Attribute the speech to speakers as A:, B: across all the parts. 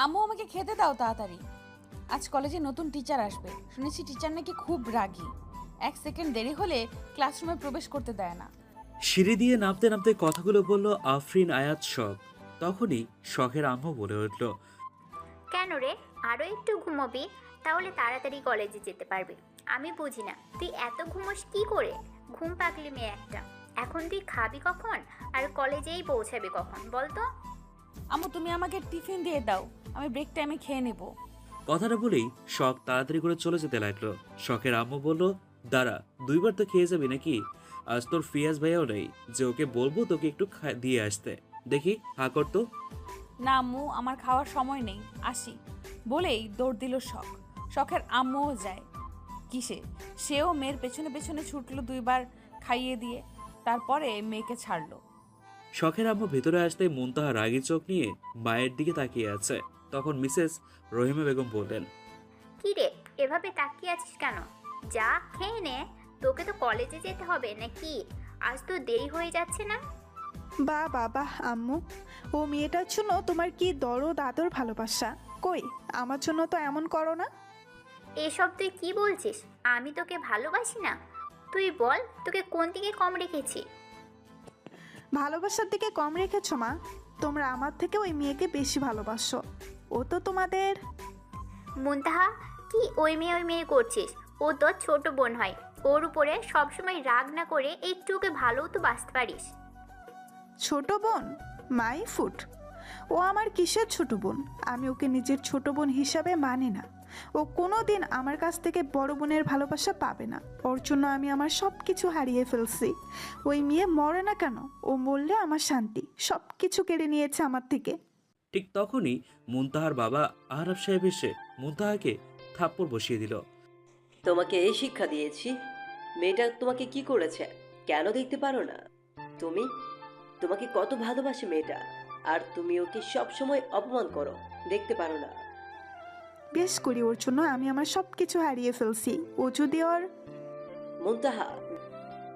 A: আম্মু আমাকে খেতে দাও তাড়াতাড়ি। আজ কলেজে নতুন টিচার আসবে, শুনেছি টিচার নাকি খুব রাগী। 1 সেকেন্ড দেরি হলে ক্লাসরুমে প্রবেশ করতে দেয় না।
B: সিঁড়ি দিয়ে নামতে নামতে কথাগুলো বলল আফরিন আয়াত শখ। তখনই শখের আম্মু বলে উঠল,
C: কেন রে, আরও একটু ঘুমোবি, তাহলে তাড়াতাড়ি কলেজে যেতে পারবি। আমি বুঝি না তুই এত ঘুমোস কি করে, ঘুম পাগলি মেয়ে একটা। এখন তুই খাবি কখন আর কলেজেই পৌঁছাবি কখন বলতো?
A: আম্মু তুমি আমাকে টিফিন দিয়ে দাও, আমি ব্রেক টাইমে খেয়ে নেব।
B: কথাটা বলেই শখ তাড়াতাড়ি করে চলে যেতে লাগলো। শখের আম্মু বলল, দাঁড়া, 2বার তো খেয়ে যাবি নাকি? আজ তোর ফিয়াজ ভাইয়াও নেই যে ওকে বলবো তোকে একটু দিয়ে আসতে। দেখি হা করতো।
A: না আম্মু, আমার খাওয়ার সময় নেই, আসি বলেই দৌড় দিল শখ। শখের আম্মুও যায়। কিসে, সেও মেয়ের পেছনে পেছনে ছুটলো 2বার খাইয়ে দিয়ে, তারপরে মেয়েকে ছাড়লো।
B: শখের আম্মু ভেতরে আসতে মুনতাহা রাগী চোখ নিয়ে মায়ের দিকে তাকিয়ে আছে। তখন মিসেস রহিমা বেগম বললেন,
C: কি রে, এভাবে তাকিয়ে আছিস কেন? যা খেয়ে নে, তোকে তো কলেজে যেতে হবে নাকি? আজ তো দেরি হয়ে যাচ্ছে না?
D: বাহ বাবা আম্মু, ও মেয়েটার জন্য তোমার কি দরদ আদর ভালোবাসা। কই, আমার জন্য তো এমন করো না।
C: এসব তুই কি বলছিস? আমি তোকে ভালোবাসি না? তুই বল, তোকে কোন দিকে কম রেখেছি?
D: ভালোবাসার দিকে কম রেখেছো মা? তোমরা আমার থেকে ওই মেয়েকে বেশি ভালোবাসো। ও তো তোমাদের।
C: মুনতাহা, কি ওই মেয়ে করছিস? ও তোর ছোট বোন হয়, ওর উপরে সবসময় রাগ না করে একটু ওকে ভালোও তো বাসতে পারিস।
D: ছোট বোন? My foot. ও আমার কিসের ছোট বোন? আমি ওকে নিজের ছোট বোন হিসাবে মানি না। ও কোনো দিন আমার কাছ থেকে বড় বোনের ভালোবাসা পাবে না। ওর জন্য আমি আমার সব কিছু হারিয়ে ফেলছি। ওই মেয়ে মরে না কেন, ও মরলে আমার শান্তি। সব কিছু কেড়ে নিয়েছে আমার থেকে।
B: ঠিক তখনই মুনতাহার বাবা আহরাব সাহেব এসে মুনতাহাকে থাপ্পড় বসিয়ে দিল।
E: তোমাকে এই শিক্ষা দিয়েছি, মেয়েটা তোমাকে কি করেছে কেন দেখতে পারো না? তুমি, তোমাকে কত ভালোবাসে মেয়েটা, আর তুমি ওকে সব সময় অপমান করো, দেখতে পারো না?
D: বেশ করি, ওর জন্য আমি আমার সব কিছু হারিয়ে ফেলছি। ও যদি ওর।
E: মুনতাহা,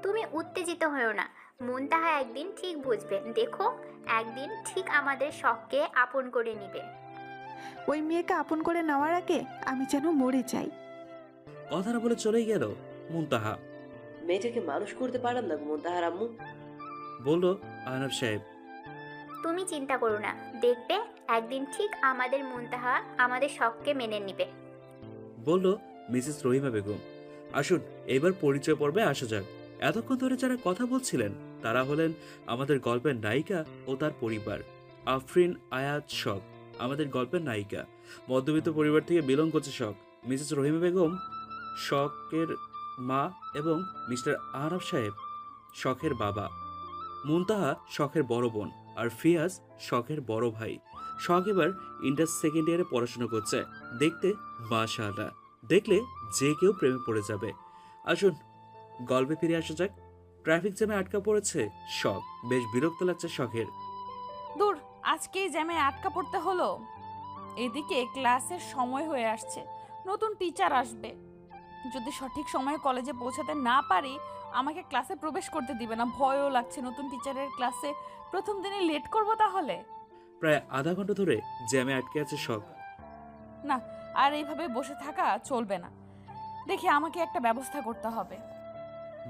C: তুমি উত্তেজিত হও না, মুনতাহা একদিন ঠিক বুঝবে, দেখো একদিন ঠিক আমাদের শখকে আপন করে নিবে।
D: ওই মেয়েকে আপন করে নেওয়ার আগে আমি যেন মরে যাই।
B: কথাটা বলে চলেই গেল মুনতাহা।
E: মেয়েটাকে মানুষ করতে পারলাম না মুনতাহার আম্মু।
B: বলল আহরাব সাহেব।
C: তুমি চিন্তা করো না, দেখবে একদিন ঠিক আমাদের মুনতাহা আমাদের শখকে মেনে নিবে।
B: বলল মিসেস রহিমা বেগম। আসুন এবার পরিচয় পর্বে আসা যাক। এতক্ষণ ধরে যারা কথা বলছিলেন তারা হলেন আমাদের গল্পের নায়িকা ও তার পরিবার। আফরিন আয়াত শখ আমাদের গল্পের নায়িকা। মধ্যবিত্ত পরিবার থেকে বিলং করছে শখ। মিসেস রহিমা বেগম শখের মা এবং মিস্টার আহরাব সাহেব শখের বাবা। মুনতাহা শখের বড় বোন আর ফিয়াজ শখের বড় ভাই। শখ এবার ইন্টার সেকেন্ড ইয়ারে পড়াশোনা করছে। দেখতে মাশাআল্লাহ, দেখলে যে কেউ প্রেমে পড়ে যাবে। আসুন গল্পে ফিরে আসা যাক। ট্রাফিক জ্যামে আটকা পড়েছে শখ। বেশ বিরক্ত লাগছে শখের।
A: দূর, আজকেই জ্যামে আটকা পড়তে হলো। এদিকে ক্লাসের সময় হয়ে আসছে, নতুন টিচার আসবে। যদি সঠিক সময়ে কলেজে পৌঁছাতে না পারি আমাকে ক্লাসে প্রবেশ করতে দিবে না। ভয়ও লাগছে, নতুন টিচারের ক্লাসে প্রথম দিনে লেট করব তাহলে।
B: প্রায় আধা ঘন্টা ধরে জ্যামে আটকে আছে শখ।
A: না, আর এইভাবে বসে থাকা চলবে না, দেখি আমাকে একটা ব্যবস্থা করতে হবে।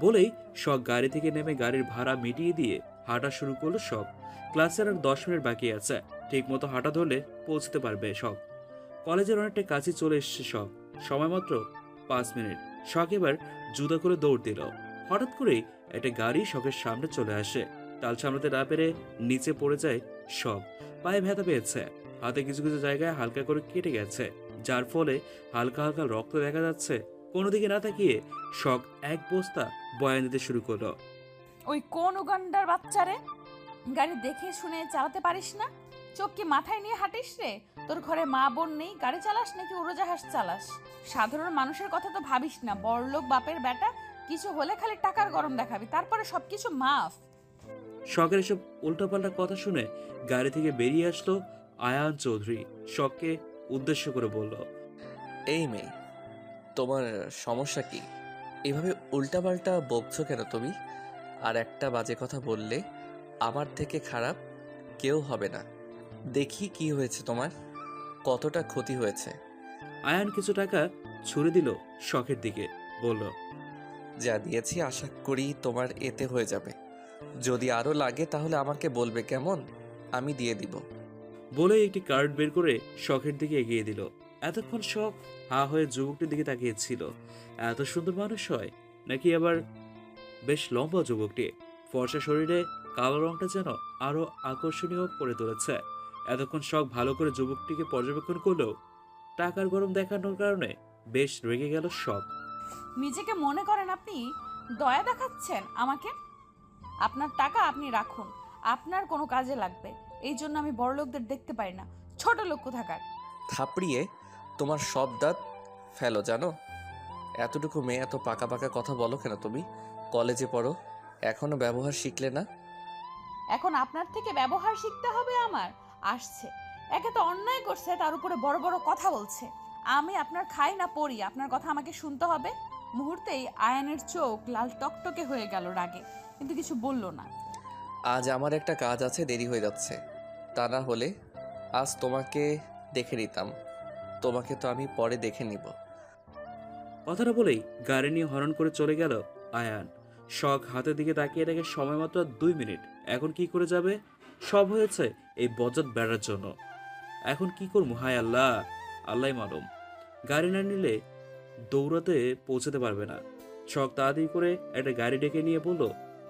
B: বলেই শখ গাড়ি থেকে নেমে গাড়ির ভাড়া মিটিয়ে দিয়ে হাঁটা শুরু করলো শখ। ক্লাসের আর 10 মিনিট বাকি আছে। ঠিক মতো হাঁটা ধরলে পৌঁছতে পারবে শখ। কলেজের অনেকটা কাছে চলে এসেছে শখ। সময় মাত্র 5 মিনিট। শখ এবার জুতা করে দৌড় দিল। হঠাৎ করেই একটা গাড়ি শখের সামনে চলে আসে। তাল সামলাতে না পেরে নিচে পড়ে যায় শখ। পায়ে ব্যথা পেয়েছে, হাতে কিছু কিছু জায়গায় হালকা করে কেটে গেছে, যার ফলে হালকা হালকা রক্ত দেখা যাচ্ছে। কোনো দিকে না তাকিয়ে শখ এক বস্তা বয়ান দিতে শুরু করলো।
A: ওই কোন উগান্ডার বাচ্চারে, গাড়ি দেখে শুনে চালাতে পারিস না? চোখ কি মাথায় নিয়ে হাঁটিস রে? তোর ঘরে মা বোন নেই, গাড়ি চালাস নাকি উড়োজাহাজ চালাস? সাধারণ মানুষের কথা তো ভাবিস না। বড়লোক বাপের বেটা, কিছু হলে খালি টাকার গরম দেখাবি, তারপরে সবকিছু মাফ।
B: শখের এসব উল্টাপাল্টা কথা শুনে গাড়ি থেকে বেরিয়ে আসলো আয়ান চৌধুরী। শখকে উদ্দেশ্য করে বলল,
F: এই মেয়ে, তোমার সমস্যা কি? এভাবে উল্টাপাল্টা বকছো কেন তুমি? আর একটা বাজে কথা বললে আমার থেকে খারাপ কেউ হবে না। দেখি কি হয়েছে তোমার, কতটা ক্ষতি হয়েছে।
B: আয়ান কিছু টাকা ছুড়ে দিল শখের দিকে, বলল,
F: যা দিয়েছি আশা করি তোমার এতে হয়ে যাবে। যদি আরও লাগে তাহলে আমাকে বলবে, কেমন? আমি দিয়ে দিব।
B: বলে একটি কার্ড বের করে শখের দিকে এগিয়ে দিল। এতক্ষণ শখ হা হয়ে যুবকটির দিকে তাকিয়েছিল। এত সুন্দর মানুষ হয় নাকি? আবার বেশ লম্বা যুবকটি, ফর্সা শরীরে কালো রংটা যেন আরো আকর্ষণীয় করে তুলেছে। এতক্ষণ শখ ভালো করে যুবকটিকে পর্যবেক্ষণ করলেও টাকার গরম দেখানোর কারণে বেশ রেগে গেল শখ।
A: নিজেকে মনে করেন আপনি দয়া দেখাচ্ছেন আমাকে? আপনার টাকা আপনি রাখুন, আপনার কোনো কাজে লাগবে। এই জন্য আমি বড় লোকদের দেখতে পারি না, ছোট লোক কোথাকার।
F: থাপড়িয়ে তোমার সব দাঁত ফেলো, জানো? এতটুকু মেয়ে এত পাকা পাকা কথা বলো কেন তুমি? কলেজে পড়ো, এখনো ব্যবহার শিখলে না?
A: এখন আপনার থেকে ব্যবহার শিখতে হবে আমার? আসছে, একে তো অন্যায় করছে, তার উপরে বড় বড় কথা বলছে। আমি আপনার খাই না পড়ি, আপনার কথা আমাকে শুনতে হবে? মুহূর্তেই আয়ানের চোখ লাল টকটকে হয়ে গেল রাগে, কিন্তু কিছু বলল না।
F: আজ আমার একটা কাজ আছে, দেরি হয়ে যাচ্ছে। তা না হলে আজ তোমাকে দেখে নিতাম। তোমাকে তো আমি পরে দেখে নিব।
B: কথাটা বলেই গাড়ি নিয়ে হরন করে চলে গেল আয়ান। শখ হাতের দিকে তাকিয়ে দেখে সময় মাত্র 2 মিনিট। এখন কি করে যাবে? সব হয়েছে এই বজ্জাত বেড়ার জন্য। এখন কি করবো? হায় আল্লাহ, আল্লাহ মালুম। গাড়ি না নিলে দৌড়াতে পৌঁছাতে পারবে না। শখ তাড়াতাড়ি করে একটা গাড়ি ডেকে নিয়ে বলল,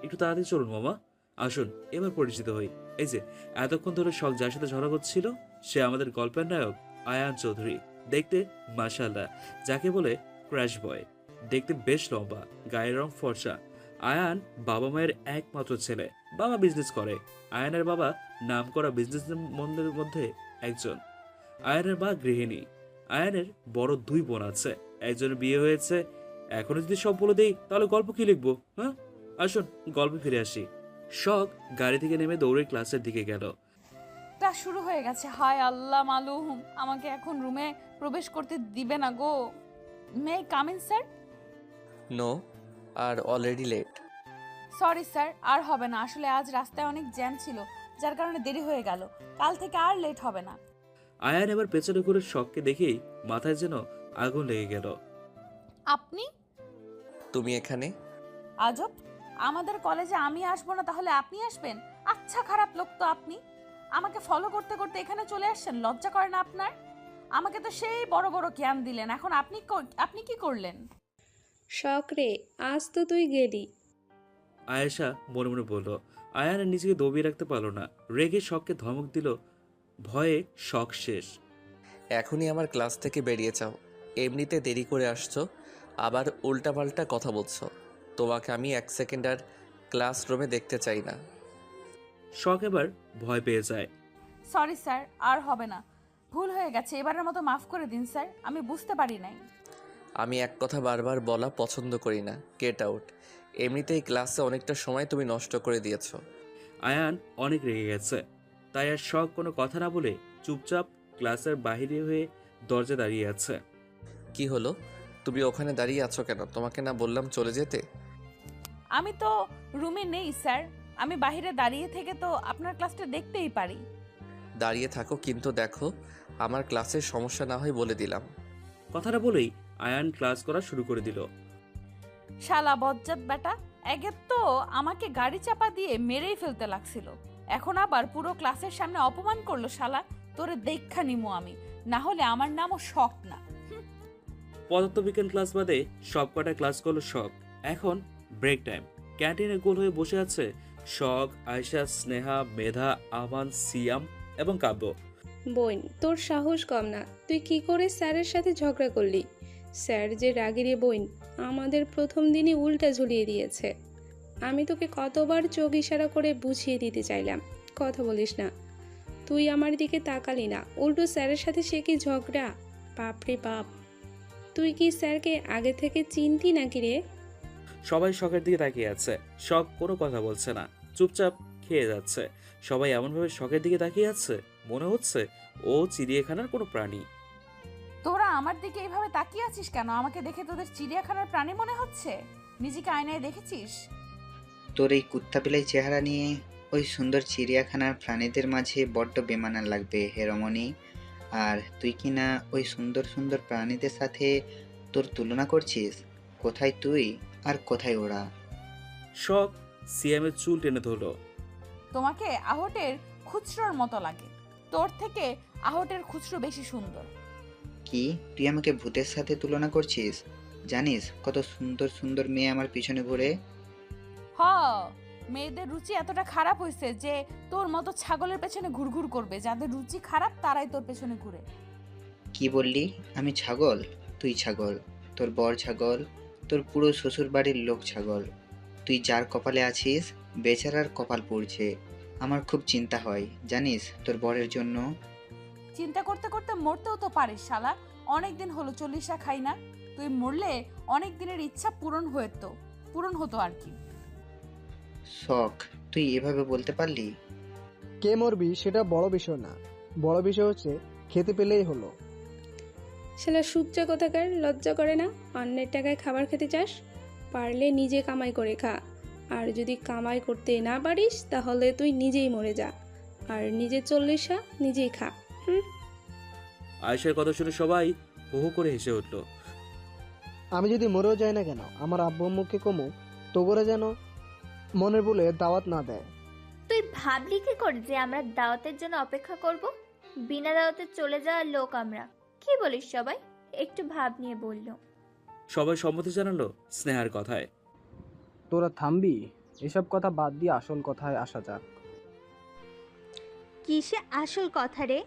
B: একটু তাড়াতাড়ি চলুন মামা, আসুন এবার পরিচিত হই। এই যে এতক্ষণ ধরে শখ যার সাথে ঝগড়া করছিল, সে আমাদের গল্পের নায়ক আয়ান চৌধুরী। দেখতে মাশাআল্লাহ, যাকে বলে ক্র্যাশ বয়। দেখতে বেশ লম্বা, গায়ের রং ফর্সা। আয়ান বাবা মায়ের একমাত্র ছেলে। বাবা বিজনেস করে। আয়ানের বাবা নামকরা বিজনেসম্যানদের মধ্যে একজন। আয়ানের মা গৃহিণী। আয়ানের বড় 2 বোন আছে, একজনের বিয়ে হয়েছে। এখনো যদি সব বলে দেই তাহলে গল্প কি লিখবো? হ্যাঁ, আসুন গল্পে ফিরে আসি। শখ গাড়ি থেকে নেমে দৌড়ে ক্লাসের দিকে গেল।
A: তা শুরু হয়ে গেছে, হায় আল্লাহ মালুম। আমাকে এখন রুমে প্রবেশ করতে দিবে না গো। May come in sir?
F: No, are already late.
A: Sorry sir, আর হবে না। আসলে আজ রাস্তায় অনেক জ্যাম ছিল, যার কারণে দেরি হয়ে গেল। কাল থেকে আর লেট হবে না।
B: আয়ান এবার পেছনে করে শখকে দেখেই মাথায় যেন আগুন লেগে গেল।
A: আপনি?
F: তুমি এখানে?
A: আজব, আমাদের কলেজে আমি আসবো না তাহলে আপনি আসবেন? আচ্ছা, খারাপ লোক তো আপনি। আমাকে ফলো করতে করতে এখানে চলে আসছেন, লজ্জা করে না আপনার? আমাকে তো সেই বড় বড় জ্ঞান দিলেন, এখন আপনি কি করলেন?
G: শখ রে, আজ তো তুই গেলি।
B: আয়েশা মনে মনে বলল। আয়ান আর নিজেকে দবিয়ে রাখতে পারল না, রেগে শখকে ধমক দিল। ভয়ে শখ শেষ।
F: এখনই আমার ক্লাস থেকে বেরিয়ে যাও। এমনিতে দেরি করে আসছো, আবার উল্টাপাল্টা কথা বলছো। তোমাকে আমি 1 সেকেন্ড আর ক্লাসরুমে দেখতে চাই না।
B: শখ এবার ভয় পেয়ে যায়।
A: সরি স্যার, আর হবে না। ভুল হয়ে গেছে, এবারের মতো মাফ করে দিন স্যার, আমি বুঝতে পারি নাই।
F: আমি এক কথা বারবার বলা পছন্দ করি না। Get out. এমনিতেই ক্লাসে অনেকটা সময় তুমি নষ্ট করে দিয়েছো।
B: আয়ান অনেক রেগে গেছে, তাই আর শখ কোনো কথা না বলে চুপচাপ ক্লাসের বাহিরে হয়ে দরজা দাঁড়িয়ে আছে।
F: কি হলো? তুমি ওখানে দাঁড়িয়ে আছো কেন? তোমাকে না বললাম চলে যেতে?
A: আমি তো রুমে নেই স্যার, আমি বাইরে দাঁড়িয়ে থেকে তো আপনার ক্লাসটা দেখতেই পারি।
F: দাঁড়িয়ে থাকো, কিন্তু দেখো আমার ক্লাসের সমস্যা না হয় বলে দিলাম।
B: কথাটা বলেই আয়ান ক্লাস করা শুরু করে দিল।
A: শালা বজ্জাত বেটা, একে তো আমাকে গাড়ি চাপা দিয়ে মেরেই ফেলতে লাগছিল, এখন আবার পুরো ক্লাসের সামনে অপমান করলো। শালা, তোরে দেখা নিমু আমি, না হলে আমার নামও শখ না।
B: পদার্থবিজ্ঞান ক্লাস বাদে সব কটা ক্লাস করলো শখ। এখন ব্রেক টাইম। ক্যান্টিনে গোল হয়ে বসে আছে শখ, আয়েশা, স্নেহা, মেধা, আমান, সিয়াম এবং কাব্য।
G: বোন, তোর সাহস কম না। তুই কি করে স্যারের সাথে ঝগড়া করলি? স্যার যে রাগী রে বোন, আমাদের প্রথম দিনই উল্টা ঝুলিয়ে দিয়েছে। আমি তোকে কতবার চোখ ইশারা করে বুঝিয়ে দিতে চাইলাম, কথা বলিস না। তুই আমার দিকে তাকালি না, উল্টো স্যারের সাথে সে কি ঝগড়া! বাপরে বাপ, তুই কি স্যারকে আগে থেকে চিনতি নাকি রে?
B: সবাই শখের দিকে তাকিয়ে আছে। শখ কোনো কথা বলছে না, চুপচাপ খেয়ে যাচ্ছে। সবাই এমনভাবে শখের দিকে তাকিয়ে আছে, মনে হচ্ছে ও চিড়িয়াখানার কোনো প্রাণী।
A: তোরা আমার দিকে এইভাবে তাকিয়ে আছিস কেন? আমাকে দেখে তোদের চিড়িয়াখানার প্রাণী মনে হচ্ছে? নিজেকে আয়নায় দেখেছিস?
H: তোর এই কুত্তা পিলাই চেহারা নিয়ে ওই সুন্দর চিড়িয়াখানার প্রাণীদের মাঝে বড্ড বেমানান লাগবে হে রমণী। আর তুই কি না ওই সুন্দর সুন্দর প্রাণীদের সাথে তোর তুলনা করছিস? কোথায় তুই আর কোথায় ওরা?
B: শখ সিয়ামের চুল টেনে ধরলো।
A: তোমাকে আহটের খুচরোর মতো লাগে, তোর থেকে আহটের খুচরো বেশি সুন্দর।
H: কি তুই আমাকে ভূতের সাথে তুলনা করছিস? জানিস কত সুন্দর সুন্দর মেয়ে আমার পিছনে ঘুরে?
A: হ, মেয়েদের রুচি এতটা খারাপ হয়েছে যে তোর মতো ছাগলের পেছনে ঘুরঘুর করবে। যাদের রুচি খারাপ তারাই তোর পেছনে ঘুরে।
H: কি বললি? আমি ছাগল? তুই ছাগল, তোর বর ছাগল, তোর পুরো শ্বশুর বাড়ির লোক ছাগল। তুই যার কপালে আছিস বেচারার কপাল পুড়ছে। আমার খুব চিন্তা হয় জানিস তোর বরের জন্য।
A: চিন্তা করতে করতে মরতেও তো পারিস শালা। অনেকদিন হলো 40 খাই না। তুই মরলে অনেক দিনের ইচ্ছা পূরণ হতো আর কি।
H: শখ তুই এভাবে বলতে পারলি?
I: কে মরবি সেটা বড় বিষয় না, বড় বিষয় হচ্ছে খেতে পেলেই হলো।
G: শালা সুচ্চা কোথাকার, লজ্জা করে না? অন্যের টাকায় খাবার খেতে চাস? পারলে নিজে কামাই করে খা। আর যদি কামাই করতে না পারিস তাহলে তুই নিজেই মরে যা, আর নিজে 40 নিজেই খা।
B: আয়েশার কথা শুনে সবাই হো হো করে হেসে উঠল।
I: আমি যদি মরেও যাই না কেন, আমার আব্বু আম্মুকে কমু তোরা যেন মনের বলে দাওয়াত না দেয়।
J: তুই ভাবলি কি করে যে আমরা দাওয়াতের জন্য অপেক্ষা করব? বিনা দাওয়াতে চলে যাওয়ার লোক আমরা। কি বলিস সবাই? একটু ভাব নিয়ে বলল।
B: সবাই সম্মতি জানালো স্নেহার কথায়।
I: তোরা থামবি? এসব কথা বাদ দিয়ে আসল কথায় আসা যাক।
J: কিসে আসল কথা রে?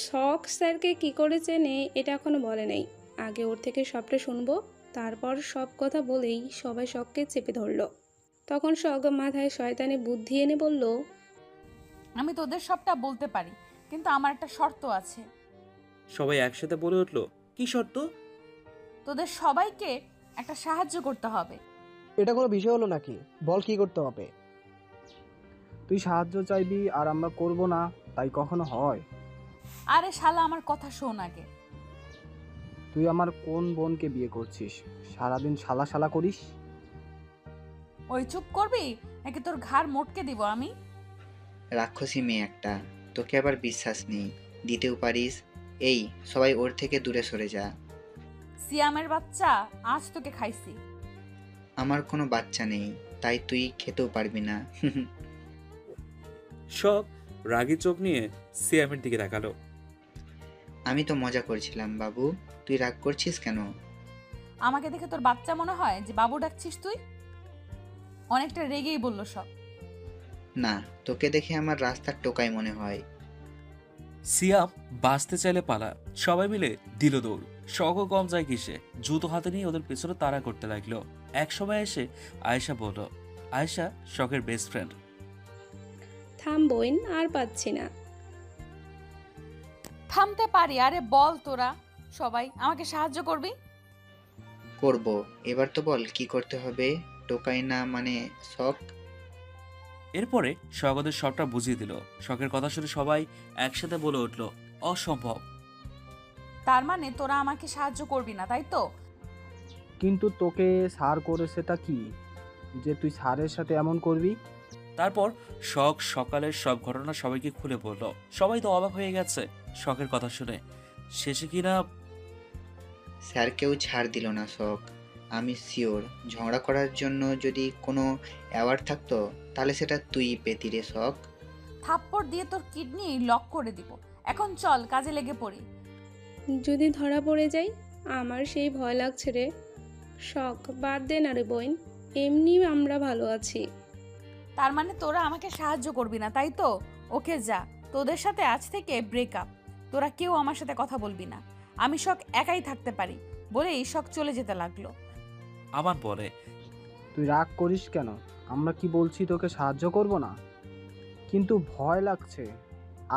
G: শখ স্যারকে কি করে চেনে এটা এখনো বলে নাই। আগে ওর থেকে সবটা শুনবো, তারপর সব কথা বলেই সবাই শখকে চেপে ধরলো। তখন শখ মাথায় শয়তানি বুদ্ধি এনে বলল,
A: আমি তোদের সবটা বলতে পারি, কিন্তু আমার একটা শর্ত আছে।
B: সবাই একসাথে বলে উঠল, কি শর্ত?
A: তোদের সবাইকে একটা সাহায্য করতে হবে।
I: এটা কোনো বিষয় হলো নাকি? বল কি করতে হবে? তুই সাহায্য চাইবি আর আমরা করব না, তাই কখনো হয়?
A: আরে শালা আমার কথা শোন আগে।
I: তুই আমার কোন বোনকে বিয়ে করছিস? সারাদিন শালা শালা করিস।
A: ওই চুপ করবি নাকি তোর ঘাড় মোটকে দিব আমি?
H: রাক্ষসী মেয়ে একটা, তোকে আবার বিশ্বাস নেই, দিতেও পারিস। এই সবাই ওর থেকে দূরে সরে যা।
A: সিয়ামের বাচ্চা, আজ তোকে খাইছি।
H: আমার কোনো বাচ্চা নেই, তাই তুই খেতেও পারবি না।
B: শখ রাগী চোখ নিয়ে সিয়ামের দিকে তাকালো।
H: আমি তো মজা করছিলাম বাবু, তুই রাগ করছিস কেন?
A: আমাকে দেখে তোর বাচ্চা মনে হয় যে বাবু ডাকছিস তুই? অনেকটা রেগেই বলল সব।
H: না, তোকে দেখে আমার রাস্তার টোকাই মনে হয়।
B: সিয়াম বাঁচতে চাইলে পালা, সবাই মিলে দিল দৌড়। শখও কম যায় কিসে, জুতো হাতে নিয়ে ওদের পেছনে তাড়া করতে লাগলো। এক সময় এসে আয়েশা বলল, আয়েশা শখের বেস্ট ফ্রেন্ড।
G: থাম বোন, আর পাচ্ছি না।
A: থামতে পারি? আরে বল তোরা সবাই আমাকে সাহায্য করবি।
H: করব, এবার তো বল কি করতে হবে। টোকাই না মানে শখ।
B: এরপরে শখ ওদের সবটা বুঝিয়ে দিল। শখের কথা শুনে সবাই একসাথে বলে উঠল, অসম্ভব।
A: তার মানে তোরা আমাকে সাহায্য করবি না, তাই তো?
I: কিন্তু তোকে সার করেছেটা কি যে তুই সারের সাথে এমন করবি?
B: তারপর শখ সকালের সব ঘটনা সবাইকে খুলে বলল। সবাই তো অবাক হয়ে গেছে শখের কথা শুনে। শেষে কিনা
H: স্যার কেউ ছাড় দিল না শখ। আমি শিওর ঝগড়া করার জন্য যদি কোনো অ্যাওয়ার্ড থাকতো তাহলে সেটা তুই পেতি রে শখ।
A: থাপ্পড় দিয়ে তোর কিডনি লক করে দিব। এখন চল কাজে লেগে পড়ি।
G: যদি ধরা পড়ে যাই? আমার সেই ভয় লাগছে রে। শখ বাদ দে না রে বোন, এমনি আমরা ভালো আছি।
A: তার মানে তোরা আমাকে সাহায্য করবি না, তাই তো? ওকে যা, তোদের সাথে আজ থেকে ব্রেকআপ। তোরা কেউ আমার সাথে কথা বলবি না। আমি শখ একাই থাকতে পারি বলেই শখ চলে যেতে লাগলো।
B: আমান বলে,
I: তুই রাগ করিস কেন? আমরা কি বলছি তোকে সাহায্য করব না? কিন্তু ভয় লাগছে।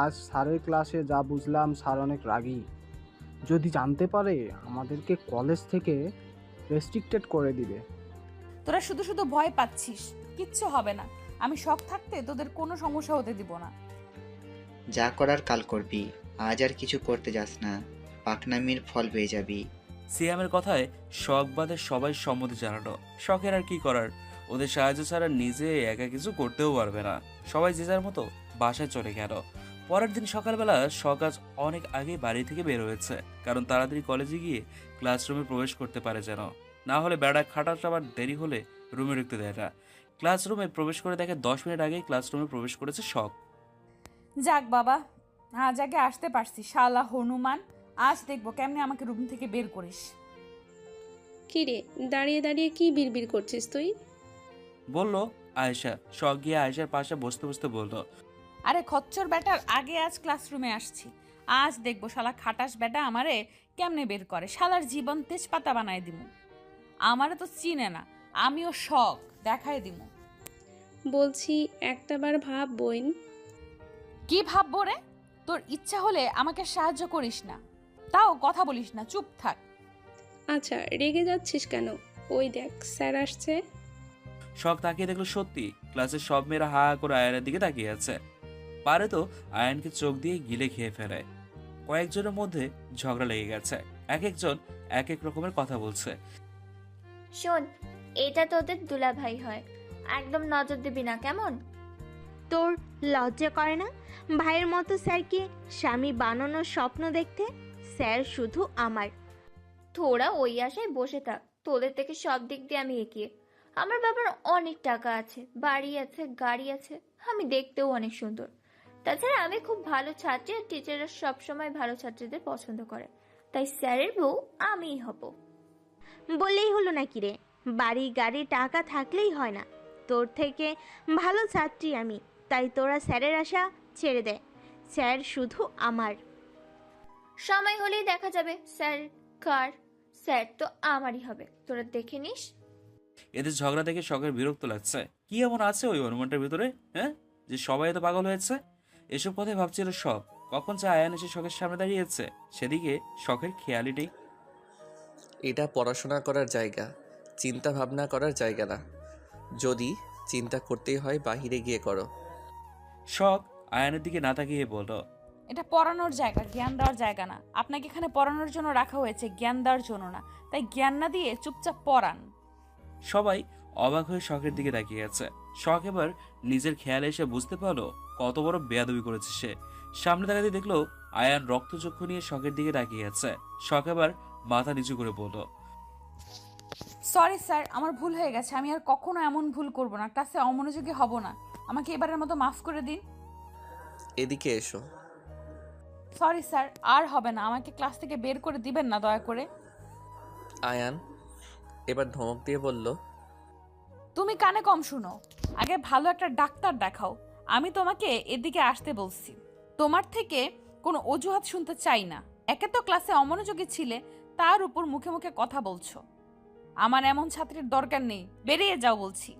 I: আজ স্যারের ক্লাসে যা বুঝলাম, স্যার অনেক রাগী। যদি জানতে পারে আমাদেরকে কলেজ থেকে রেস্ট্রিক্টেড করে দিবে।
A: তোরা শুধু শুধু ভয় পাচ্ছিস, কিচ্ছু হবে না। আমি শখ থাকতে তোদের কোনো সমস্যা হতে দিব না।
H: যা করার কাল করবি, আজ আর কিছু করতে যাস না, পাকনামির ফল পেয়ে যাবি।
B: সিয়ামের কথায় শখ বাদে সবাই সম্মতি জানালো। শখের আর কি করার, ওদের সাহায্য ছাড়া নিজে একা কিছু করতেও পারবে না। সবাই যে যার মতো বাসায় চলে গেল। পরের দিন সকালবেলা শখ আজ অনেক আগে বাড়ি থেকে বের হয়েছে, কারণ তাড়াতাড়ি কলেজে গিয়ে ক্লাসরুমে প্রবেশ করতে পারে যেন, না হলে বেড়া খাটাটা আবার দেরি হলে রুমে ঢুকতে দেয় না। ক্লাসরুমে প্রবেশ করে দেখে 10 মিনিট আগেই ক্লাসরুমে প্রবেশ করেছে শখ।
A: যাক বাবা, আজ আগে আসতে পারছি। শালা হনুমান, আজ দেখবো কেমনে আমাকে রুম থেকে বের করিস।
G: কি রে, দাঁড়িয়ে দাঁড়িয়ে কি বিড়বিড় করছিস তুই?
B: বলল আয়েশা। শখ গিয়ে আয়েশার পাশে বসতে বসতে বলল,
A: আরে খচ্চর ব্যাটার, আগে আজ ক্লাসরুমে আসছি, আজ দেখবো শালা খাটাস ব্যাটা আমারে কেমনে বের করে। শালার জীবন তেজপাতা বানায় দিমু। আমারে তো চিনে না, আমিও শখ দেখায় দিমু।
G: বলছি একটাবার ভাব বোন।
A: কি ভাববো রে? তোর ইচ্ছা হলে আমাকে সাহায্য করিস না, তাও কথা বলিস না, চুপ থাক।
G: আচ্ছা, রেগে যাচ্ছিস কেন? ওই দেখ স্যার আসছে।
B: শখ তাকিয়ে দেখলো সত্যি ক্লাসের সব মেয়েরা হা হা করে আয়নের দিকে তাকিয়ে আছে। পারে তো আয়নকে চোখ দিয়ে গিলে খেয়ে ফেলে। কয়েকজনের মধ্যে ঝগড়া লেগে গেছে, এক একজন এক এক রকমের কথা বলছে।
J: শোন, এটা তোদের দুলাভাই হয়, একদম নজর দিবি না কেমন?
K: তোর লজ্জা করে না ভাইয়ের মতো স্যারকে স্বামী বানানোর স্বপ্ন দেখতে? স্যার শুধু আমার।
J: তোরা ওই আশায় বসে থাক, তোদের থেকে সব দিক দিয়ে আমি এগিয়ে। আমার বাবার অনেক টাকা আছে, বাড়ি আছে, গাড়ি আছে, আমি দেখতেও অনেক সুন্দর। তাছাড়া আমি খুব ভালো ছাত্রী, আর টিচাররা সবসময় ভালো ছাত্রীদের পছন্দ করে, তাই স্যারের বউ আমিই হব।
K: বললেই হলো নাকি রে? বাড়ি গাড়ি টাকা থাকলেই হয় না, তোর থেকে ভালো ছাত্রী আমি, তাই তোরা স্যারের আশা ছেড়ে দে। স্যার শুধু আমার।
J: সময় হলেই দেখা যাবে স্যার কার। স্যার তো আমারই হবে, তোরা দেখে নিস।
B: এদের ঝগড়া দেখে শখের বিরক্ত লাগছে। কি এমন আছে ওই অনুমানটার ভিতরে, হ্যাঁ, যে সবাই এত পাগল হয়েছে? এসব কথাই ভাবছিল শখ। কখন যে আয়ান এসে শখের সামনে দাঁড়িয়েছে, সেদিকে শখের খেয়ালই নেই।
F: এটা পড়াশোনা করার জায়গা, চিন্তা ভাবনা করার জায়গা না। যদি চিন্তা করতেই হয় বাহিরে গিয়ে করো।
B: শখ আয়ানের দিকে না তাকিয়ে বলল,
A: এটা পড়ানোর জায়গা, জ্ঞান দেওয়ার জায়গা না। আপনাকে এখানে পড়ানোর জন্য রাখা হয়েছে, জ্ঞান দেওয়ার জন্য না। তাই জ্ঞান না দিয়ে চুপচাপ পড়ান।
B: সবাই অবাক হয়ে শখের দিকে তাকিয়ে আছে। শখ এবার নিজের খেয়ালে এসে বুঝতে পারলো কত বড় বেয়াদবি করেছে সে। সামনে তাকাতে দেখলো আয়ান রক্তচক্ষু নিয়ে শখের দিকে তাকিয়ে আছে। শখ এবার মাথা নিচু করে বলল,
A: সরি স্যার, আমার ভুল হয়ে গেছে। আমি আর কখনো এমন ভুল করব না, ক্লাসে অমনোযোগী হব না। আমাকে এবারের মতো মাফ করে দিন।
F: এদিকে এসো।
A: সরি স্যার, আর হবে না। আমাকে ক্লাস থেকে বের করে দিবেন না দয়া করে।
F: আয়ান এবার ধমক দিয়ে বলল,
A: তুমি কানে কম শুনো, আগে ভালো একটা ডাক্তার দেখাও। আমি তোমাকে এদিকে আসতে বলছি। তোমার থেকে কোনো অজুহাত শুনতে চাই না। একে তো ক্লাসে অমনোযোগী ছিলে, তার উপর মুখে মুখে কথা বলছো। আমার এমন ছাত্রীর দরকার নেই, বেরিয়ে যাও বলছি।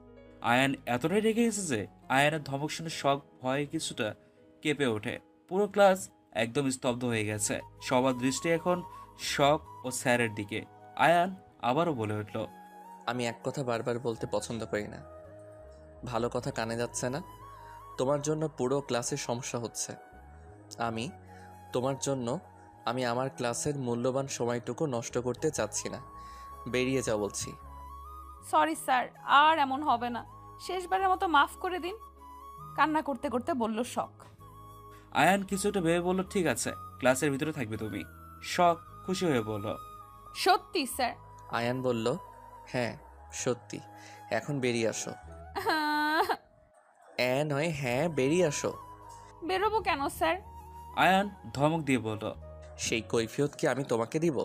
B: আয়ান এতটাই রেগে গেছে যে আয়ানের ধমক শুনে শখ ভয়ে কিছুটা কেঁপে ওঠে। পুরো ক্লাস একদম স্তব্ধ হয়ে গেছে। সবার দৃষ্টি এখন শখ ও স্যারের দিকে। আয়ান আবারও বলে উঠল,
F: আমি এক কথা বারবার বলতে পছন্দ করি না। ভালো কথা কানে যাচ্ছে না। তোমার জন্য পুরো ক্লাসের সমস্যা হচ্ছে। আমি আমার ক্লাসের মূল্যবান সময়টুকু নষ্ট করতে চাচ্ছি না। বেরিয়ে যাও বলছি।
A: সরি স্যার, আর এমন হবে না। শেষবারের মতো মাফ করে দিন, কান্না করতে করতে বলল শখ।
B: আয়ান কিছুটা ভেবে বলল, ঠিক আছে, ক্লাসের ভিতরে থাকবে তুমি। শখ খুশি হয়ে বলল,
A: সত্যি স্যার?
F: আয়ান বলল, হ্যাঁ সত্যি। এখন বেরিয়ে আসো। নয়, হ্যাঁ বেরিয়ে আসো।
A: বেরোবো কেন স্যার?
B: আয়ান ধমক দিয়ে বলল,
F: সেই কৈফিয়ত কি আমি তোমাকে দিব?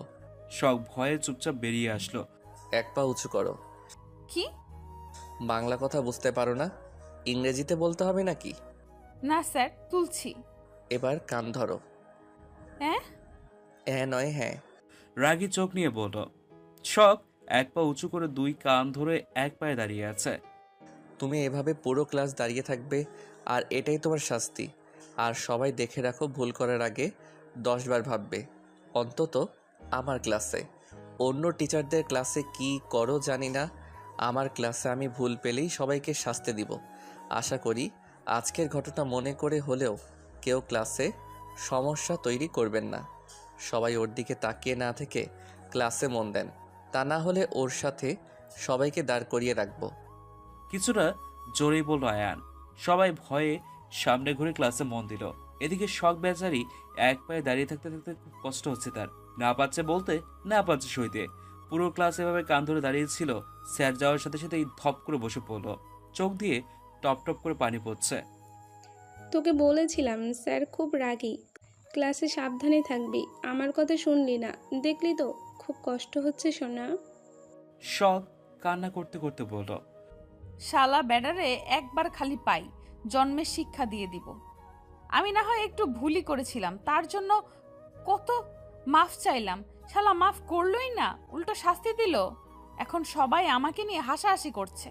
B: শখ ভয়ে চুপচাপ বেরিয়ে আসলো।
F: এক পা উঁচু করো।
A: কি?
F: বাংলা কথা বুঝতে পারো না? ইংরেজিতে বলতে হবে নাকি?
A: না স্যার, তুলছি।
F: এবার কান ধরো। নয়, হ্যাঁ।
B: রাগী চোখ নিয়ে বলল। শখ এক পা উঁচু করে দুই কান ধরে এক পায়ে দাঁড়িয়ে আছে।
F: তুমি এভাবে পুরো ক্লাস দাঁড়িয়ে থাকবে, আর এটাই তোমার শাস্তি। আর সবাই দেখে রাখো, ভুল করার আগে 10 বার ভাববে। অন্তত আমার ক্লাসে। অন্য টিচারদের ক্লাসে কি করো জানি না, আমার ক্লাসে আমি ভুল পেলেই সবাইকে শাস্তি দিব। আশা করি আজকের ঘটনা মনে করে হলেও কেউ ক্লাসে সমস্যা তৈরি করবেন না। সবাই ওর দিকে তাকিয়ে না থেকে ক্লাসে মন দেন, তা না হলে ওর সাথে সবাইকে দাঁড় করিয়ে রাখবো।
B: কিছুটা জোরেই বলল আয়ান। সবাই ভয়ে সামনে ঘুরে ক্লাসে মন দিল। এদিকে শখ বেচারি এক পায়ে দাঁড়িয়ে থাকতে থাকতে খুব কষ্ট হচ্ছে তার। না পাচ্ছে বলতে, না পাচ্ছে সইতে। পুরো ক্লাস এভাবে কান ধরে দাঁড়িয়েছিল। স্যার যাওয়ার সাথে সাথেই ধপ করে বসে পড়লো। চোখ দিয়ে টপ টপ করে পানি পড়ছে।
G: তোকে বলেছিলাম স্যার খুব রাগী, ক্লাসে সাবধানে থাকবি, আমার কথা শুনলি না, দেখলি তো খুব কষ্ট হচ্ছে সোনা।
B: শখ কান্না করতে করতে বলল,
A: শালা ব্যাডারে একবার খালি পাই, জন্মের শিক্ষা দিয়ে দিব। আমি না হয় একটু ভুলই করেছিলাম, তার জন্য কত মাফ চাইলাম, শালা মাফ করলই না, উল্টো শাস্তি দিল। এখন সবাই আমাকে নিয়ে হাসাহাসি করছে।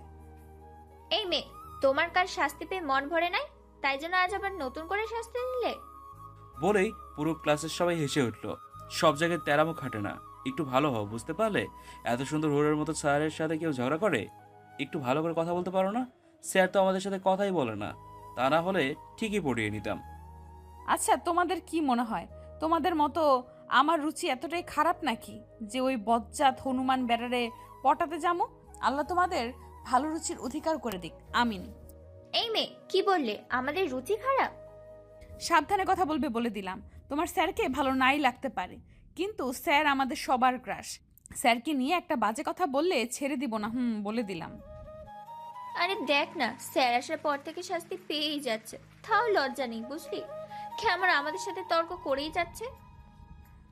J: এই মেয়ে, তোমার কার শাস্তি পেয়ে মন ভরে নাই, তাই জন্য আজ আবার নতুন করে শাস্তি নিলে?
B: বলেই পুরো ক্লাসের সবাই হেসে উঠল। সব জায়গায় তেরামো খাটে না, একটু ভালো হও, বুঝতে পারলে? এত সুন্দর হোরের মতো স্যারের সাথে কেউ ঝগড়া করে? একটু ভালো করে কথা বলতে পারো না? স্যার তো আমাদের সাথে কথাই বলে না, তা না হলে ঠিকই পড়িয়ে নিতাম।
A: আচ্ছা, তোমাদের কি মনে হয় তোমাদের মতো আমার রুচি এতটাই খারাপ নাকি যে ওই বজ্জাত হনুমান বেড়ারে পটাতে যাবো? আল্লাহ তোমাদের ভালো রুচির অধিকার করে দিক, আমিন।
J: এই মেয়ে, কি বললে? আমাদের রুচি খারাপ?
A: সাবধানে কথা বলবে বলে দিলাম। তোমার স্যারকে ভালো নাই লাগতে পারে, কিন্তু স্যার আমাদের সবার ক্রাশ। স্যারকে নিয়ে একটা বাজে কথা বললে ছেড়ে দিব না, বলে দিলাম।
J: আরে দেখ না, স্যার আসার পর থেকে শাস্তি পেয়েই যাচ্ছে, তাও লজ্জা নেই, বুঝলি? কেমন আমাদের সাথে তর্ক করেই যাচ্ছে।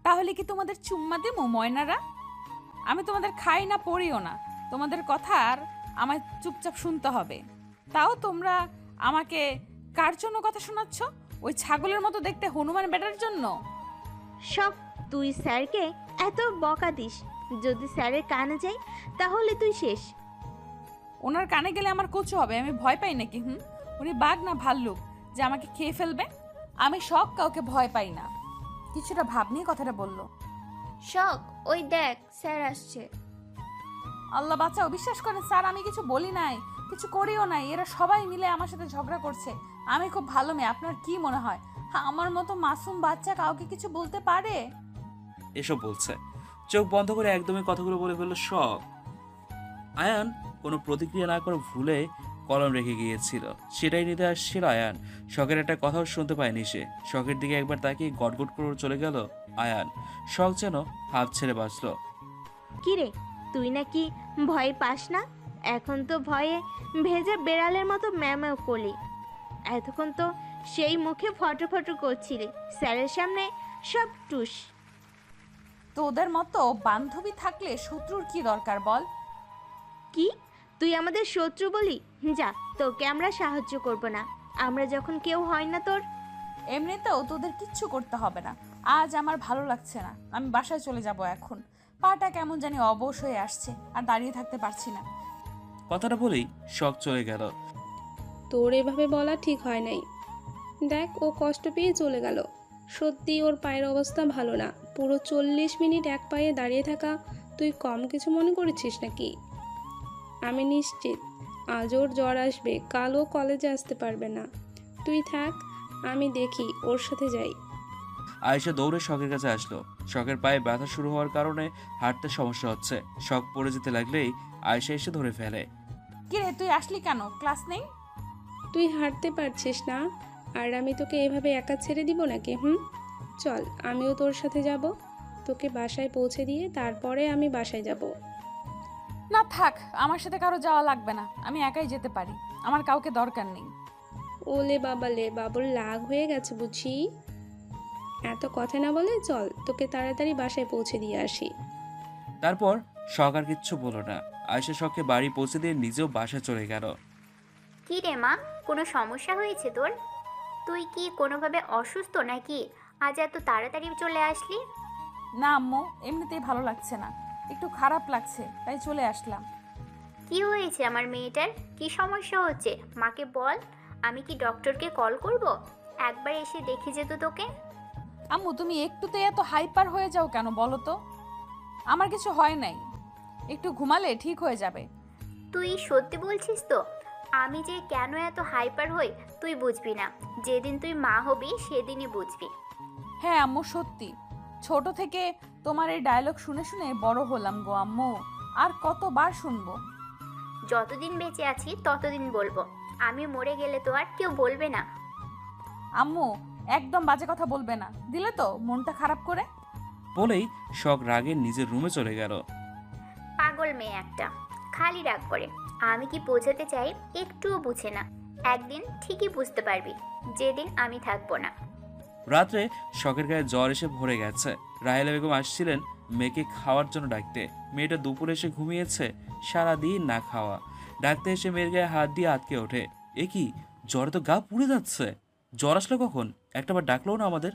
A: তাহলে কি তোমাদের চুম্মা দেবো ময়নারা? আমি তোমাদের খাই না পড়িও না, তোমাদের কথা আর আমায় চুপচাপ শুনতে হবে। তাও তোমরা আমাকে কার জন্য কথা শোনাচ্ছ? ওই ছাগলের মতো দেখতে হনুমান বেটার জন্য?
K: সব তুই স্যারকে এত বকা দিস, যদি স্যারের কানে যাই তাহলে তুই শেষ।
A: ওনার কানে গেলে আমার কচু হবে, আমি ভয় পাই নাকি? উনি বাঘ না ভাল্লুক যে আমাকে খেয়ে ফেলবে? আমি সব কাউকে ভয় পাই না। কিছুটা ভাব নিয়ে কথাটা বললো।
J: শখ, ওই দেখ স্যার আসছে।
A: আল্লাহ বাঁচাও, বিশ্বাস করেন স্যার আমি কিছু বলি নাই, কিছু করিও নাই, এরা সবাই মিলে আমার সাথে ঝগড়া করছে। আমি খুব ভালো মেয়ে, আপনার কি মনে হয় আমার মতো মাসুম বাচ্চা কাউকে কিছু বলতে পারে?
B: এসব বলছে। চোখ বন্ধ করে একদমই কথাগুলো বলে ফেলল শখ। আয়ান কোনো প্রতিক্রিয়া না করে ভুলে কলম রেখে গিয়েছিল, সেটাই নিতে আসছিল আয়ান। শখের একটা কথাও শুনতে পায়নি সে। শখের দিকে একবার তাকিয়ে গটগট করে চলে গেল আয়ান। শখ যেন হাত ছেড়ে বাঁচল।
K: কিরে, তুই নাকি ভয় পাস না? এখন তো ভয়ে ভেজা বেড়ালের মতো ম্যাও করলি। এতক্ষণ তো সেই মুখে ফটো ফটো করছিলি, স্যারের সামনে সব টুস।
A: তোদের মতো বান্ধবী থাকলে শত্রুর কি দরকার বল?
K: কি, তুই আমাদের শত্রু বলি? যা, তোকে আমরা সাহায্য করব না, আমরা যখন কেউ হয় না তোর।
A: এমনিতেও তোদের কিচ্ছু করতে হবে না, আজ আমার ভালো লাগছে না, আমি বাসায় চলে যাব এখন। পাটা কেমন জানি অবশ হয়ে আসছে, আর দাঁড়িয়ে থাকতে পারছি না।
B: কথাটা বলেই শখ চলে গেল।
G: তোর এভাবে বলা ঠিক হয় নাই। দেখ, ও কষ্ট পেয়ে চলে গেল। সত্যি ওর পায়ের অবস্থা ভালো না, পুরো 40 মিনিট এক পায়ে দাঁড়িয়ে থাকা তুই কম কিছু মনে করেছিস নাকি? আমি নিশ্চিত আজ ওর জ্বর আসবে, কাল ও কলেজে আসতে পারবে না। তুই থাক, আমি দেখি, ওর সাথে যাই।
B: আয়েশা দৌড়ে শখের কাছে আসলো। শখের পায়ে ব্যথা শুরু হওয়ার কারণে হাঁটতে সমস্যা হচ্ছে। শখ পড়ে যেতে লাগলেই আয়েশা এসে ধরে ফেলে।
A: কিরে, তুই আসলি কেন? ক্লাস নেই?
G: তুই হাঁটতে পারছিস না, আর আমি তোকে এভাবে একা ছেড়ে দিব নাকি? চল, আমিও তোর সাথে যাব। তোকে বাসায় পৌঁছে দিয়ে তারপরে আমি বাসায় যাব।
A: না থাক, আমার সাথে কারো যাওয়া লাগবে না, আমি একাই যেতে পারি, আমার কাউকে দরকার নেই।
G: ওলে বাবালে, বাবুর লাগ হয়ে গেছে বুঝি। এত কথা না বলে চল, তোকে তাড়াতাড়ি বাসায় পৌঁছে দিয়ে আসি।
B: তারপর শখ আর কিচ্ছু বলল না। আয়েশা শখকে বাড়ি পৌঁছে দিয়ে নিজেও বাসায় চলে গেল।
C: কি রে মা, কোনো সমস্যা হয়েছে তোর? তুই কি কোনোভাবে অসুস্থ নাকি আজ এত তাড়াতাড়ি চলে আসলি?
A: না আম্মু, এমনিতেই ভালো লাগছে না, একটু খারাপ লাগছে, তাই চলে আসলাম।
C: কি হয়েছে আমার মেয়েটার? কি সমস্যা হচ্ছে মাকে বল, আমি কি ডক্টরকে কল করব? একবার এসে দেখে যেত তোকে।
A: আম্মু তুমি একটুতে এত হাইপার হয়ে যাও কেন বলো তো? আমার কিছু হয় নাই, একটু ঘুমালে ঠিক হয়ে যাবে।
C: তুই সত্যি বলছিস তো? আমি যে কেন এত হাইপার হই তুই বুঝবি না, যেদিন তুই মা হবি সেদিনই বুঝবি।
A: হ্যাঁ আম্মু সত্যি, ছোট থেকে তোমার এই ডায়লগ শুনে শুনে বড় হলাম গো আম্মু, আর কতবার শুনবো?
C: যতদিন বেঁচে আছি ততদিন বলবো। আমি মরে গেলে তো আর কেউ বলবে না।
A: আম্মু একদম বাজে কথা বলবে না, দিলে তো মনটা খারাপ করে।
B: বলেই শখ রাগে নিজের রুমে চলে গেল।
C: পাগল মেয়ে একটা, খালি রাগ করে। আমি কি বোঝাতে চাই একটুও বুঝে না। একদিন ঠিকই বুঝতে পারবি, যেদিন আমি থাকবো না।
B: রাত্রে শখের গায়ে জ্বর এসে ভরে গেছে। রাহেলা বেগম আসছিলেন মেয়েকে খাওয়ার জন্য ডাকতে। মেয়েটা দুপুরে এসে ঘুমিয়েছে, সারাদিন না খাওয়া। ডাকতে এসে মেয়ের গায়ে হাত দিয়ে আটকে ওঠে। এ কি, জ্বরে তো গা পুড়ে যাচ্ছে। জ্বর আসলো কখন? একটাবার ডাকলো না আমাদের?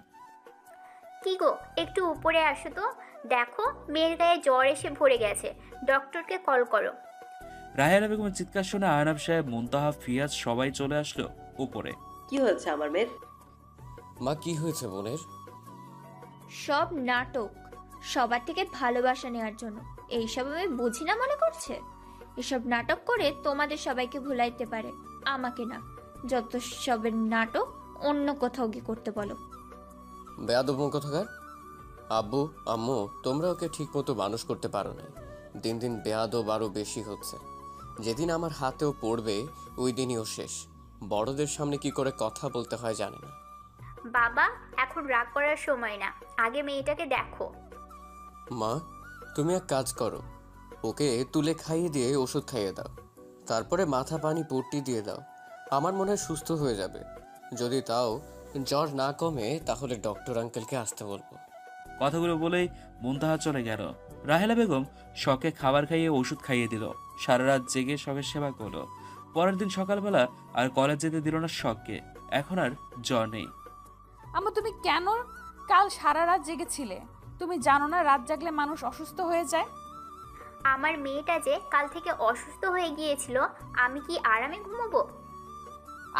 C: কি গো, একটু উপরে আসো তো। দেখো মেয়ের গায়ে জ্বর এসে ভরে গেছে, ডক্টরকে কল করো।
B: রাহেলা বেগমের চিৎকার শুনে আয়নাব সাহেব, মুনতাহা, ফিয়াজ সবাই চলে আসলো উপরে।
E: কি হয়েছে আমার মেয়ের?
F: মা, কি হয়েছে বোনের?
J: সব নাটক, সবার থেকে ভালোবাসা নেওয়ার জন্য। এইসব আমি বুঝি না মনে করছে? এসব নাটক করে তোমাদের সবাইকে ভুলাইতে পারে, আমাকে না। যত সবের নাটক অন্য কোথাও গিয়ে করতে বলো।
F: বেয়াদব কোথাকার। আব্বু আম্মু, তোমরা ওকে ঠিক মতো মানুষ করতে পারো না। দিন দিন বেয়াদব আরও বেশি হচ্ছে। যেদিন আমার হাতেও পড়বে ওই দিনই ও শেষ। বড়দের সামনে কি করে কথা বলতে হয় জানে না।
C: বাবা, এখন রাগ করার সময় না, আগে মেয়েটাকে দেখো।
F: মা, তুমি এক কাজ করো, ওকে তুলে খাইয়ে দিয়ে ওষুধ খাইয়ে দাও, তারপরে মাথা পানি পট্টি দিয়ে দাও। আমার মনে হয় সুস্থ হয়ে যাবে। যদি তাও জ্বর না কমে তাহলে ডক্টর আঙ্কেলকে আসতে বলবো।
B: কথাগুলো বলেই মুনতাহা চলে গেল। রাহেলা বেগম শখে খাবার খাইয়ে ওষুধ খাইয়ে দিল। সারা রাত জেগে শখের সেবা করলো। পরের দিন সকালবেলা আর কলেজ যেতে দিল না শখকে। এখন আর জ্বর নেই।
A: আম্মু তুমি কেন কাল সারা রাত জেগেছিলে? তুমি জানো না রাত জাগলে মানুষ অসুস্থ হয়ে যায়?
C: আমার মেয়েটা যে কাল থেকে অসুস্থ হয়ে গিয়েছিল, আমি কি আরামে ঘুমোবো?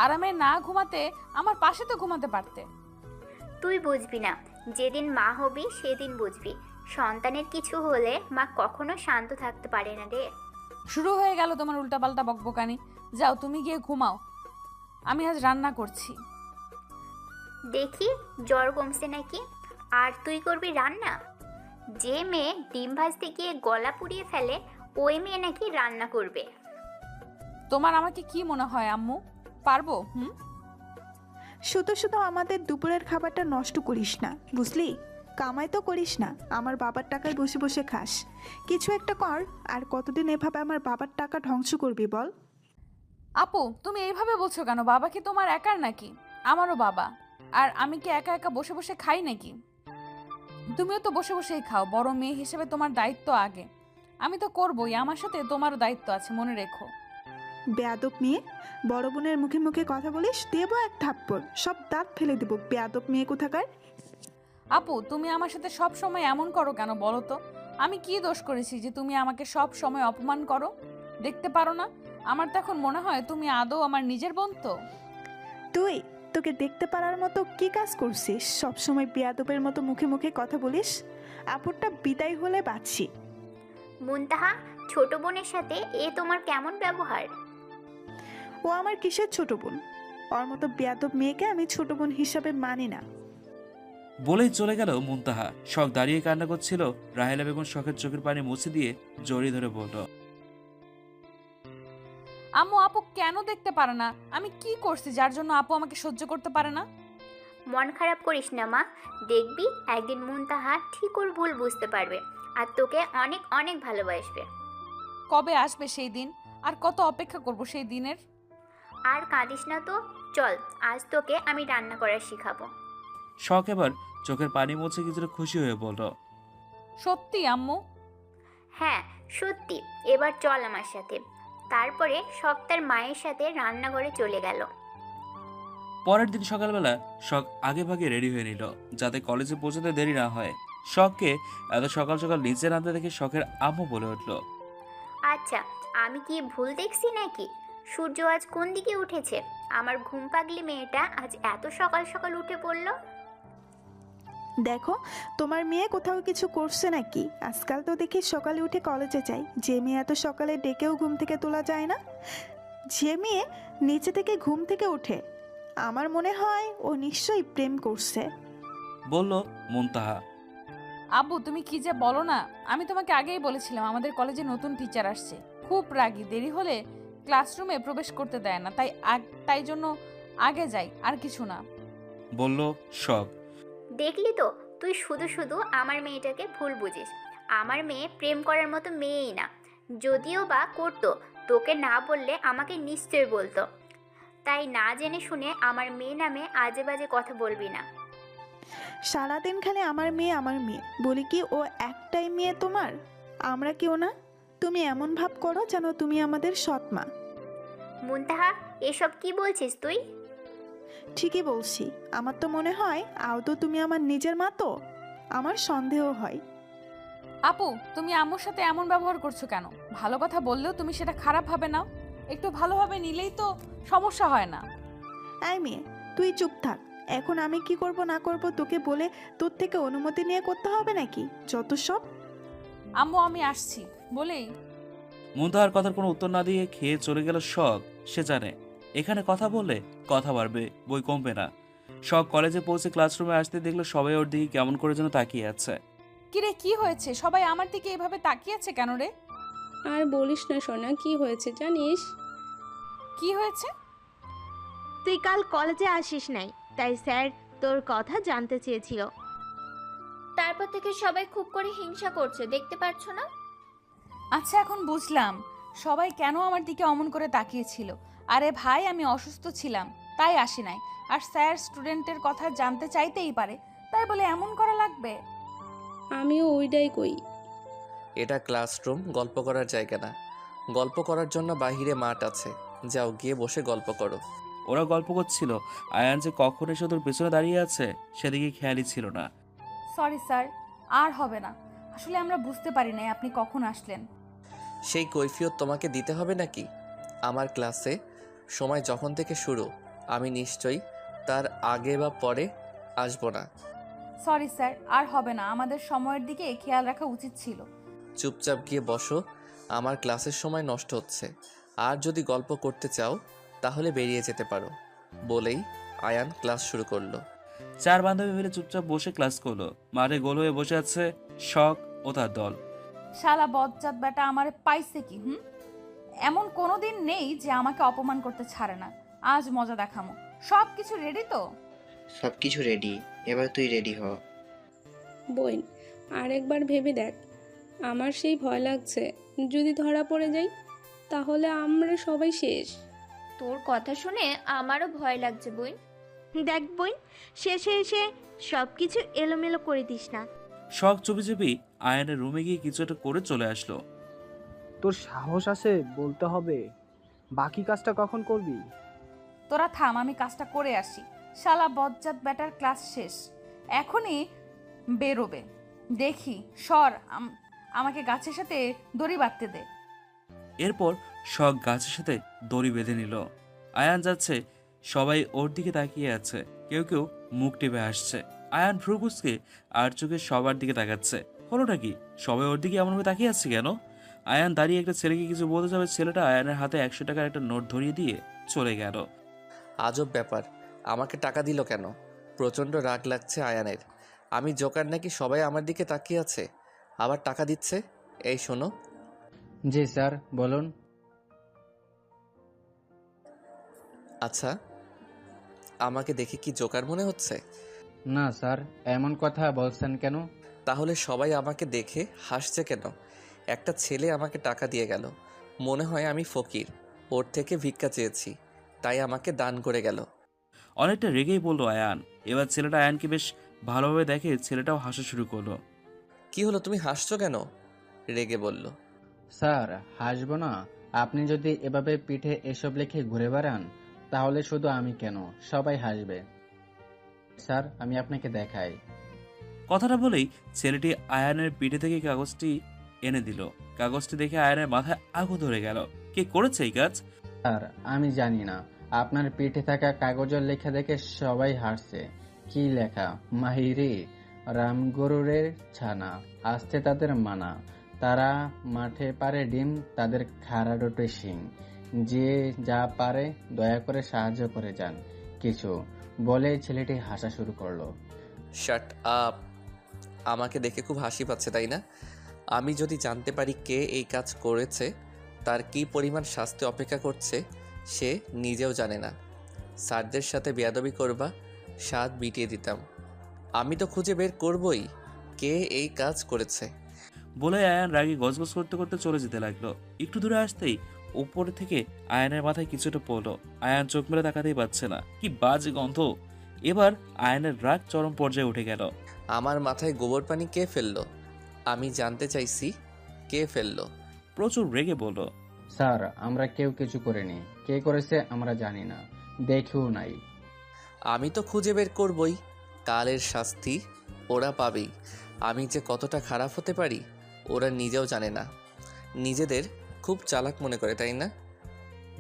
A: আরামে না ঘুমাতে আমার পাশে তো ঘুমাতে পারতে।
C: তুই বুঝবি না, যেদিন মা হবি সেদিন বুঝবি। সন্তানের কিছু হলে মা কখনো শান্ত থাকতে পারে না রে।
A: শুরু হয়ে গেল তোমার উল্টাপাল্টা বকবকানি। যাও তুমি গিয়ে ঘুমাও, আমি আজ রান্না করছি।
C: দেখি জ্বর কমছে নাকি। আর তুই করবি রান্না? যে মেয়ে ডিম ভাজতে গিয়ে গলা পুড়িয়ে ফেলে, ওই মেয়ে নাকি রান্না করবে?
A: তোমার আমাকে কি মনে হয় আম্মু, পারবো?
D: শুধু শুধু আমাদের দুপুরের খাবারটা নষ্ট করিস না, বুঝলি? কামাই তো করিস না, আমার বাবার টাকায় বসে বসে খাস। কিছু একটা কর। আর কতদিন এভাবে আমার বাবার টাকা ধ্বংস করবি বল?
A: আপু তুমি এইভাবে বলছো কেন? বাবা কি তোমার একার নাকি? আমারও বাবা। আর আমি কি একা একা বসে বসে খাই নাকি? তুমিও তো বসে বসেই খাও। বড় মেয়ে হিসেবে তোমার দায়িত্ব আগে। আমি তো করবোই, আমার সাথে তোমারও দায়িত্ব আছে, মনে রেখো।
D: বেয়াদব মেয়ে, বড় বোনের মুখে মুখে কথা বলিস, দেবো এক থাপ্পড়, সব দাঁত ফেলে দেবো। বেয়াদব মেয়ে কোথাকার।
A: আপু তুমি আমার সাথে সব সময় এমন করো কেন বলো তো? আমি কি দোষ করেছি যে তুমি আমাকে সব সময় অপমান করো? দেখতে পারো না? আমার তো এখন মনে হয় তুমি আদৌ আমার নিজের বোন তো।
D: তোকে দেখতে পারার মতো কি কাজ করছিস? সবসময় বেয়াদবের মতো মুখে মুখে কথা বলিস। আপুরটা বিদায় হলে বাঁচি।
C: মুনতাহা, ছোট বোনের সাথে এ তোমার কেমন ব্যবহার?
D: ও আমার কিসের ছোট বোন? ওর মতো বেয়াদব মেয়েকে আমি ছোট বোন হিসাবে মানি না।
B: বলেই চলে গেল মুনতাহা। শখ দাঁড়িয়ে কান্না করছিল। রাহেলা বেগম শখের চোখের পানি মুছে দিয়ে জড়িয়ে ধরে বলল,
A: আম্মু আপু কেন দেখতে পারে না? আমি কি করছি যার জন্য আপু আমাকে সহ্য করতে পারে না?
C: মন খারাপ করিস না মা, দেখবি একদিন মুনতাহা ঠিক ওর ভুল বুঝতে পারবে আর তোকে অনেক অনেক ভালোবাসবে।
A: কবে আসবে সেই দিন? আর কত অপেক্ষা করব সেই দিনের?
C: আর কাঁদিস না তো, চল আজ তোকে আমি রান্না করা শিখাবো।
B: শখ এবার চোখের পানি মুছে কিছুটা খুশি হয়ে বলল,
A: সত্যি আম্মু?
C: হ্যাঁ সত্যি, এবার চল আমার সাথে। তারপরে শখ তার মায়ের সাথে রান্নাঘরে চলে গেল।
B: পরের দিন সকালবেলা শখ আগে ভাগে রেডি হয়ে নিল যাতে কলেজে পৌঁছতে দেরি না হয়। শখকে এত সকাল সকাল নিচে নামতে দেখে শখের আম্মু বলে উঠল,
C: আচ্ছা, আমি কি ভুল দেখছি নাকি? সূর্য আজ কোন দিকে উঠেছে? আমার ঘুম পাগলি মেয়েটা আজ এত সকাল সকাল উঠে পড়লো।
D: দেখো তোমার মেয়ে কোথাও কিছু করছে নাকি? আজকাল তো দেখি সকালে উঠে কলেজে যায়। যে মেয়ে এত সকালে ডেকেও ঘুম থেকে তোলা যায় না, যে মেয়ে নিচে থেকে ঘুম থেকে ওঠে, আমার মনে হয় ও নিশ্চয়ই প্রেম করছে।
B: বলল মুনতাহা।
A: আব্বু তুমি কি যে বলো না, আমি তোমাকে আগেই বলেছিলাম আমাদের কলেজে নতুন টিচার আসছে, খুব রাগী, দেরি হলে ক্লাসরুমে প্রবেশ করতে দেয় না, তাই জন্য আগে যাই, আর কিছু না।
B: বলল শখ।
C: দেখলি তো, তুই শুধু শুধু আমার মেয়েটাকে ভুল বুঝিস। আমার মেয়ে প্রেম করার মতো মেয়েই না, যদিও বা করতো তোকে না বললে আমাকে নিশ্চয় বলতো। তাই না জেনে শুনে আমার মেয়ে নামে আজে বাজে কথা বলবি না।
D: সারাদিন খালি আমার মেয়ে বলি কি, ও একটাই মেয়ে তোমার, আমরা কেউ না? তুমি এমন ভাব করো যেন তুমি আমাদের সৎ মা।
C: মুনতাহা, এসব কি বলছিস তুই?
D: ঠিকই বলছি, আমার তো মনে হয় আদৌ তুমি আমার নিজের মা, তো আমার সন্দেহ হয়।
A: আপু তুমি আম্মুর সাথে এমন ব্যবহার করছো কেন? ভালো কথা বললেও তুমি সেটা খারাপ ভাবে নাও, একটু ভালোভাবে নিলেই তো সমস্যা হয় না।
D: এই মেয়ে, তুই চুপ থাক। এখন আমি কি করব না করব তোকে বলে তোর থেকে অনুমতি নিয়ে করতে হবে নাকি? যত সব।
A: আম্মু আমি আসছি বলেই
B: মুনতাহার কথার কোনো উত্তর না দিয়ে খেয়ে চলে গেল শখ। সে জানে এখানে কথা বললে কথা বাড়বে, বই কমবে না। শখ কলেজে পৌঁছে ক্লাসরুমে আসতে দেখলো সবাই ওর দিকে কেমন করে যেন তাকিয়ে আছে।
A: কিরে কি হয়েছে, সবাই আমার দিকে এভাবে তাকিয়ে আছে কেন রে?
G: আর বলিস না সোনা, কি হয়েছে জানিস?
A: কি হয়েছে?
K: তুই কাল কলেজে আসিস নাই, তাই স্যার তোর কথা জানতে চেয়েছিল।
J: তারপর থেকে সবাই খুব করে হিংসা করছে, দেখতে পাচ্ছ না?
A: আচ্ছা এখন বুঝলাম সবাই কেন আমার দিকে অমন করে তাকিয়েছিল। আরে ভাই আমি অসুস্থ ছিলাম তাই আসি নাই, আর স্যার স্টুডেন্টের কথা জানতে চাইতেই পারে, তাই বলে এমন করা লাগবে?
G: আমিও ওইটাই কই।
F: এটা ক্লাসরুম, গল্প করার জায়গা না। গল্প করার জন্য বাহিরে মাঠ আছে, যাও গিয়ে বসে গল্প করো।
B: ওরা গল্প করছিল, আয়ান যে কখন এসে তোর পেছনে দাঁড়িয়ে আছে সেদিকে খেয়ালই ছিল না।
A: সরি স্যার, আর হবে না, আসলে আমরা বুঝতে পারি নাই আপনি কখন আসলেন।
F: সেই কৈফিয়ত তোমাকে দিতে হবে নাকি? আমার ক্লাসে সময় যখন থেকে শুরু, আমি নিশ্চয়ই তার আগে বা পরে আসবো না।
A: সরি স্যার, আর হবে না, আমাদের সময়ের দিকে খেয়াল রাখা উচিত ছিল।
F: চুপচাপ গিয়ে বসো, আমার ক্লাসের সময় নষ্ট হচ্ছে। আর যদি গল্প করতে চাও তাহলে বেরিয়ে যেতে পারো। বলেই আয়ান ক্লাস শুরু করলো।
B: 4 বান্ধবী মিলে চুপচাপ বসে ক্লাস করলো। মাঠে গোল হয়ে বসে আছে শখ ও তার দল।
A: শালা বজ্জাত বেটা আমারে পাইছে কি? এমন কোনোদিন নেই যে আমাকে অপমান করতে ছাড়ে না। আজ মজা দেখামো। সব কিছু রেডি তো?
H: সব কিছু রেডি, এবার তুই রেডি হ।
G: বোন, আরেকবার ভেবে দেখ, আমার সেই ভয় লাগছে, যদি ধরা পড়ে যাই তাহলে আমরা সবাই শেষ।
J: তোর কথা শুনে আমারও ভয় লাগছে বই।
K: দেখ বোন, শেষে এসে সব কিছু এলোমেলো করে দিস না।
B: শখ চুপি চুপি আয়ানের রুমে গিয়ে কিছু একটা করে চলে আসলো।
I: তোর সাহস আছে বলতে হবে, বাকি কাজটা কখন করবি?
A: তোরা থাম, আমি কাজটা করে আসি। শালা বজ্জাত বেটার ক্লাস শেষ, এখনই বেরোবে। দেখি সর, আমাকে গাছের সাথে দড়ি বাঁধতে দে।
B: এরপর শখ গাছের সাথে দড়ি বেঁধে নিল। আয়ান যাচ্ছে, সবাই ওর দিকে তাকিয়ে আছে, কেউ কেউ মুখ টিপে আসছে। আয়ান ভ্রুকুচকে আর চোখে সবার দিকে তাকাচ্ছে। হলো নাকি, সবাই ওর দিকে এমনভাবে তাকিয়ে আছে কেন? আয়ান দাঁড়িয়ে একটা ছেলেকে কিছু বলতে যাবে, ছেলেটা আয়ানের হাতে 100 টাকার একটা নোট ধরিয়ে দিয়ে চলে গেল।
F: আজব ব্যাপার, আমাকে টাকা দিল কেন? প্রচণ্ড রাগ লাগছে আয়ানের। আমি জোকার নাকি সবাই আমার দিকে তাকিয়ে আছে, আবার টাকা দিচ্ছে? এই শোনো।
L: জি স্যার বলুন।
F: আচ্ছা, আমাকে দেখে কি জোকার মনে হচ্ছে?
L: না স্যার, এমন কথা বলছেন কেন?
F: তাহলে সবাই আমাকে দেখে হাসছে কেন? একটা ছেলে আমাকে টাকা দিয়ে গেল, মনে হয় আমি ফকির, ওর থেকে ভিক্ষা চেয়েছি, তাই আমাকে দান করে গেল।
B: অনেকটা রেগেই বলল আয়ান। এবার ছেলেটা আয়ানকে বেশ ভালোভাবে দেখে ছেলেটাও হাসা শুরু করলো।
F: কি হলো, তুমি হাসছো কেন? রেগে বলল।
L: স্যার হাসবো না, আপনি যদি এভাবে পিঠে এসব লিখে ঘুরে বেড়ান তাহলে শুধু আমি কেন, সবাই হাসবে। স্যার আমি আপনাকে দেখাই।
B: কথাটা বলেই ছেলেটি আয়ানের পিঠে থেকে কাগজটি এনে দিল। কাগজটি দেখে আয়ানের মাথায় আগুন ধরে গেল। কে করেছে এই কাজ?
L: স্যার আমি জানি না, আপনার পিঠে থাকা কাগজের লেখা দেখে সবাই হাসছে। কি লেখা? মাহিরি রামগরুরের ছানা, আসতে তাদের মানা, তারা মাঠে পারে ডিম, তাদের খাড়া ডোটে শিং, যে যা পারে দয়া করে সাহায্য করে যান কিছু, বলে ছেলেটি হাসা শুরু করলো।
F: Shut up! আমাকে দেখে খুব হাসি পাচ্ছে তাই না? আমি যদি জানতে পারি কে এই কাজ করেছে, তার কী পরিমাণ শাস্তি অপেক্ষা করছে সে নিজেও জানে না। স্যারদের সাথে বেয়াদবি করবা, স্বাদ মিটিয়ে দিতাম। আমি তো খুঁজে বের করবই কে এই কাজ করেছে।
B: বলে আয়ান রাগে গজগজ করতে করতে চলে যেতে লাগলো। একটু দূরে আসতেই উপর থেকে আয়ানের মাথায় কিছুটা পড়লো। আয়ান চোখ মেলে তাকাতেই পাচ্ছে না, কি বাজে গন্ধ। এবার আয়ানের রাগ চরম পর্যায়ে উঠে গেল।
F: আমার মাথায় গোবর পানি কে ফেললো? আমি জানতে চাইছি কে ফেললো।
B: প্রচুর রেগে বলল,
L: স্যার আমরা কেউ কিছু করিনি, কে করেছে আমরা জানি না, দেখেও নাই।
F: আমি তো খুঁজে বের করবই, কালের শাস্তি ওরা পাবেই। আমি যে কতটা খারাপ হতে পারি ওরা নিজেও জানে না। নিজেদের খুব চালাক মনে করে তাই না?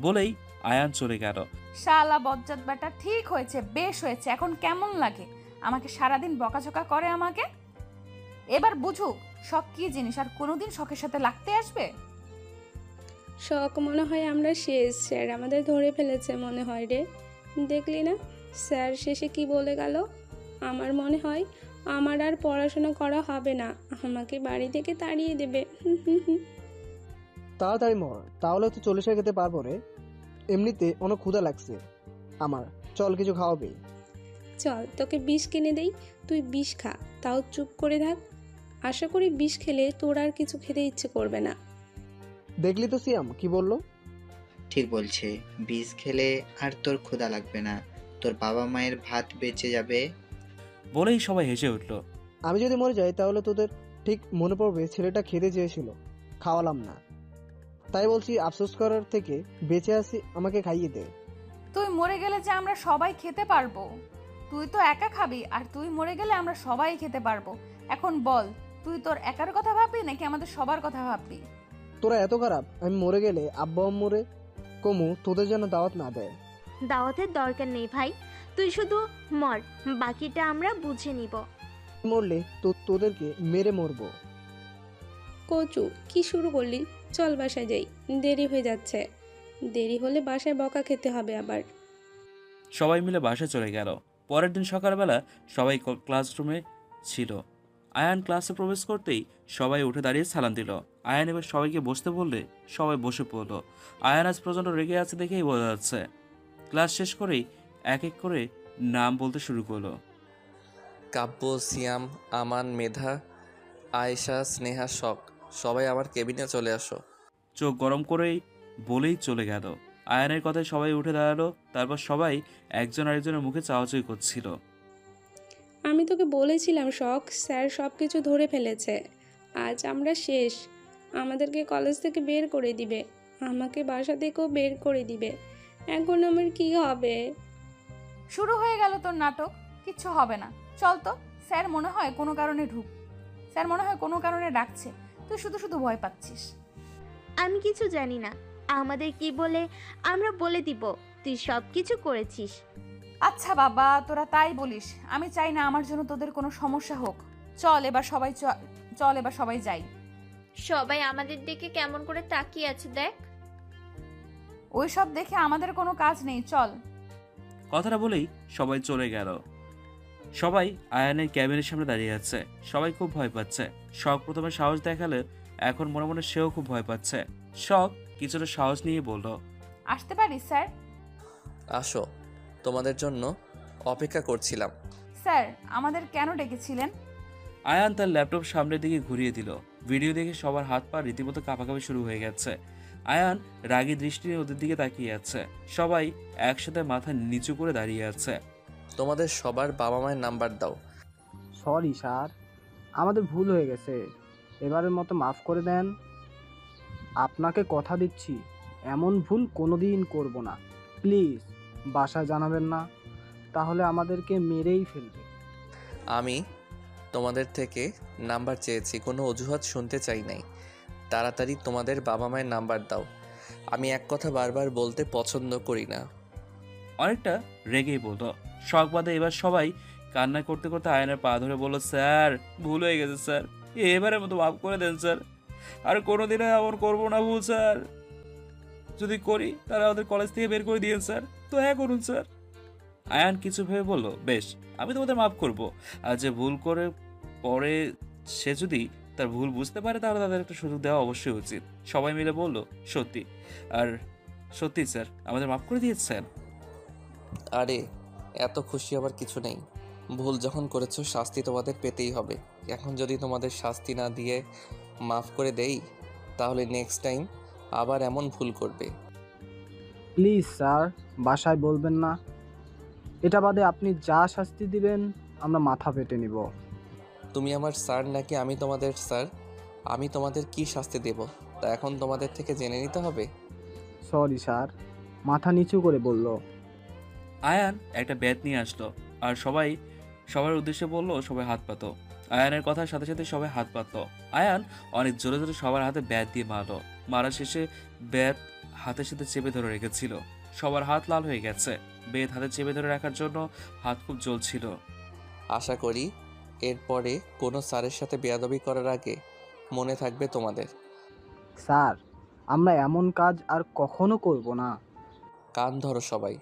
B: বলেই আয়ান চলে গেল।
A: শালা বজ্জাত বেটা, ঠিক হয়েছে, বেশ হয়েছে। এখন কেমন লাগে আমাকে সারাদিন বকাঝকা করে আমাকে? এবার বুঝুক শখ কি জিনিস, আর কোনোদিন শখের সাথে লাগতে আসবে?
G: শখ মনে হয় আমরা শেষ, স্যার আমাদের ধরে ফেলেছে মনে হয় রে। দেখলি না স্যার শেষে কি বলে গেল? আমার মনে হয় আমার আর পড়াশোনা করা হবে না, আমাকে বাড়ি থেকে তাড়িয়ে দেবে।
I: তাড়াতাড়ি মর, তাহলে তো 40 খেতে পারবো রে। এমনিতে অনেক ক্ষুধা লাগছে আমার, চল কিছু খাওয়াবে।
G: চল তোকে বিষ কিনে দেই, তুই বিষ খা, তাও চুপ করে থাক। আশা করি বিষ খেলে তোর আর কিছু খেতে ইচ্ছে করবে না।
I: দেখলি তো সিয়াম কি বললো?
H: ঠিক বলছে, বিষ খেলে আর তোর ক্ষুধা লাগবে না, তোর বাবা মায়ের ভাত বেঁচে যাবে।
B: বলেই সবাই হেসে উঠল।
I: আমি যদি মরে যাই তাহলে তোদের ঠিক মনে পড়বে ছেলেটা খেতে চেয়েছিল, খাওয়ালাম না। তাই বলছি, আফসোস করার থেকে বেঁচে আসি, আমাকে খাইয়ে দে।
A: তুই মরে গেলে যে আমরা সবাই খেতে পারবো? তুই তো একা খাবি, আর তুই মরে গেলে আমরা সবাই খেতে পারবো। এখন বল, তুই তোর একার কথা ভাববি নাকি আমাদের সবার কথা ভাববি?
I: তোরা এত খারাপ, আমি মরে গেলে আব্বা আম্মুরে কমু তোদের যেন দাওয়াত না দেয়।
K: দাওয়াতের দরকার নেই ভাই, তুই শুধু মর, বাকিটা আমরা বুঝে নিব।
I: মরলে তো তোদেরকে মেরে মরবো।
G: কচু কি শুরু করলি? চল বাসায় যাই, দেরি হয়ে যাচ্ছে। দেরি হলে বাসায় বকা খেতে হবে আবার।
B: সবাই মিলে বাসায় চলে গেল। পরের দিন সকালবেলা সবাই ক্লাসরুমে ছিল। আয়ান ক্লাসে প্রবেশ করতেই সবাই উঠে দাঁড়িয়ে সালাম দিল। আয়ান এবার সবাইকে বসতে বললে সবাই বসে পড়ল। আয়ান আজ প্রচণ্ড রেগে আছে দেখেই বোঝা যাচ্ছে। ক্লাস শেষ করেই এক এক করে নাম বলতে শুরু করলো।
F: কাব্য, সিয়াম, আমান, মেধা, আয়েশা, স্নেহা, শখ, সবাই আমার কেবিনে চলে আসো।
B: চোখ গরম করেই বলেই চলে গেল। আয়ানের কথায় সবাই উঠে দাঁড়ালো। তারপর সবাই একজন আরেকজনের মুখে চাওয়াচাই করছিল।
G: আমি তোকে বলেছিলাম শখ, স্যার সব কিছু ধরে ফেলেছে। আজ আমরা শেষ, আমাদেরকে কলেজ থেকে বের করে দিবে, আমাকে বাসা থেকেও বের করে দিবে। এখন আমার কি হবে?
A: শুরু হয়ে গেল তোর নাটক, কিচ্ছু হবে না। চল তো, স্যার মনে হয় কোনো কারণে ডাকছে, তুই শুধু শুধু ভয় পাচ্ছিস।
K: আমি কিছু জানি না, আমাদের কি বলে আমরা বলে দিব তুই সব কিছু করেছিস।
A: আচ্ছা বাবা, তোরা তাই বলিস। আমি চাই না আমার জন্য তোদের কোনো সমস্যা হোক। চল এবার সবাই যাই।
J: সবাই আমাদের দিকে কেমন করে তাকিয়ে আছে দেখ।
A: ওই সব দেখে আমাদের কোনো কাজ নেই, চল।
B: কথাটা বলেই সবাই চলে গেল। সবাই আয়ানের ক্যাবিনের সামনে দাঁড়িয়ে আছে। সবাই খুব ভয় পাচ্ছে। শখ প্রথমে সাহস দেখালে এখন মনে মনে সেও খুব ভয় পাচ্ছে। শখ কিছুটা সাহস নিয়ে বলল,
A: আসতে পারি স্যার?
F: আসো, তোমাদের জন্য অপেক্ষা করছিলাম।
A: স্যার আমাদের কেন ডেকেছিলেন?
B: আয়ান তার ল্যাপটপ সামনের দিকে ঘুরিয়ে দিল। ভিডিও দেখে সবার হাত পা রীতিমতো কাঁপাকাঁপি শুরু হয়ে গেছে। আয়ান রাগী দৃষ্টি নিয়ে ওদের দিকে তাকিয়ে আছে। সবাই একসাথে মাথা নিচু করে দাঁড়িয়ে আছে।
F: তোমাদের সবার বাবা মায়ের নাম্বার দাও।
I: সরি স্যার, আমাদের ভুল হয়ে গেছে, এবারের মতো মাফ করে দেন। আপনাকে কথা দিচ্ছি এমন ভুল কোনোদিন করব না। প্লিজ বাসায় জানাবেন না, তাহলে আমাদেরকে মেরেই ফেলবে।
F: আমি তোমাদের থেকে নাম্বার চেয়েছি, কোনো অজুহাত শুনতে চাই নাই। তাড়াতাড়ি তোমাদের বাবা মায়ের নাম্বার দাও। আমি এক কথা বারবার বলতে পছন্দ করি না।
B: অনেকটা রেগেই বলল। শখ বাদে এবার সবাই কান্না করতে করতে আয়নের পা ধরে বলল, স্যার ভুল হয়ে গেছে স্যার, এবারের মতো মাফ করে দেন স্যার, আর কোনোদিনও এমন করবো না ভুল স্যার। যদি করি তাহলে আমাদের কলেজ থেকে বের করে দিয়েন স্যার, তো হ্যাঁ করুন স্যার। আয়ান কিছু ভেবে বলল, বেশ আমি তোমাদের মাফ করবো, আর যে ভুল করে পরে সে যদি তার ভুল বুঝতে পারে তাহলে তাদের একটা সুযোগ দেওয়া অবশ্যই উচিত। সবাই মিলে বলল, সত্যি। আর সত্যি স্যার, আমাদের মাফ করে দিয়েছেন।
F: আরে এত খুশি আবার কিছু নেই। ভুল যখন করেছো শাস্তি তোমাদের পেতেই হবে। এখন যদি তোমাদের শাস্তি না দিয়ে মাফ করে দেই তাহলে নেক্সট টাইম আবার এমন ভুল করবে।
I: প্লিজ স্যার, বাসায় বলবেন না। এটা বাদে আপনি যা শাস্তি দিবেন আমরা মাথা পেতে নিব।
F: তুমি আমার স্যার নাকি আমি তোমাদের স্যার? আমি তোমাদের কি শাস্তি দেব তা এখন তোমাদের থেকে জেনে নিতে হবে।
I: সরি স্যার, মাথা নিচু করে বলল।
B: আয়ান একটা ব্যাট নিয়ে আসলো আর সবার উদ্দেশ্যে বলল, সবাই হাত পাতো। আয়ানের কথার সাথে সাথে সবাই হাত পাতলো। আয়ান অনেক জোরে জোরে সবার হাতে ব্যাট দিয়ে মারলো। মারা শেষে ব্যাট হাতের সাথে চেপে ধরে রেখেছিল। সবার হাত লাল হয়ে গেছে। ব্যাট হাতে চেপে ধরে রাখার জন্য হাত খুব জ্বলছিল।
F: আশা করি এরপরে কোনো স্যারের সাথে বেয়াদবি করার আগে মনে থাকবে তোমাদের।
I: স্যার, আমরা এমন কাজ আর কখনো করব না।
F: কান ধরো সবাই।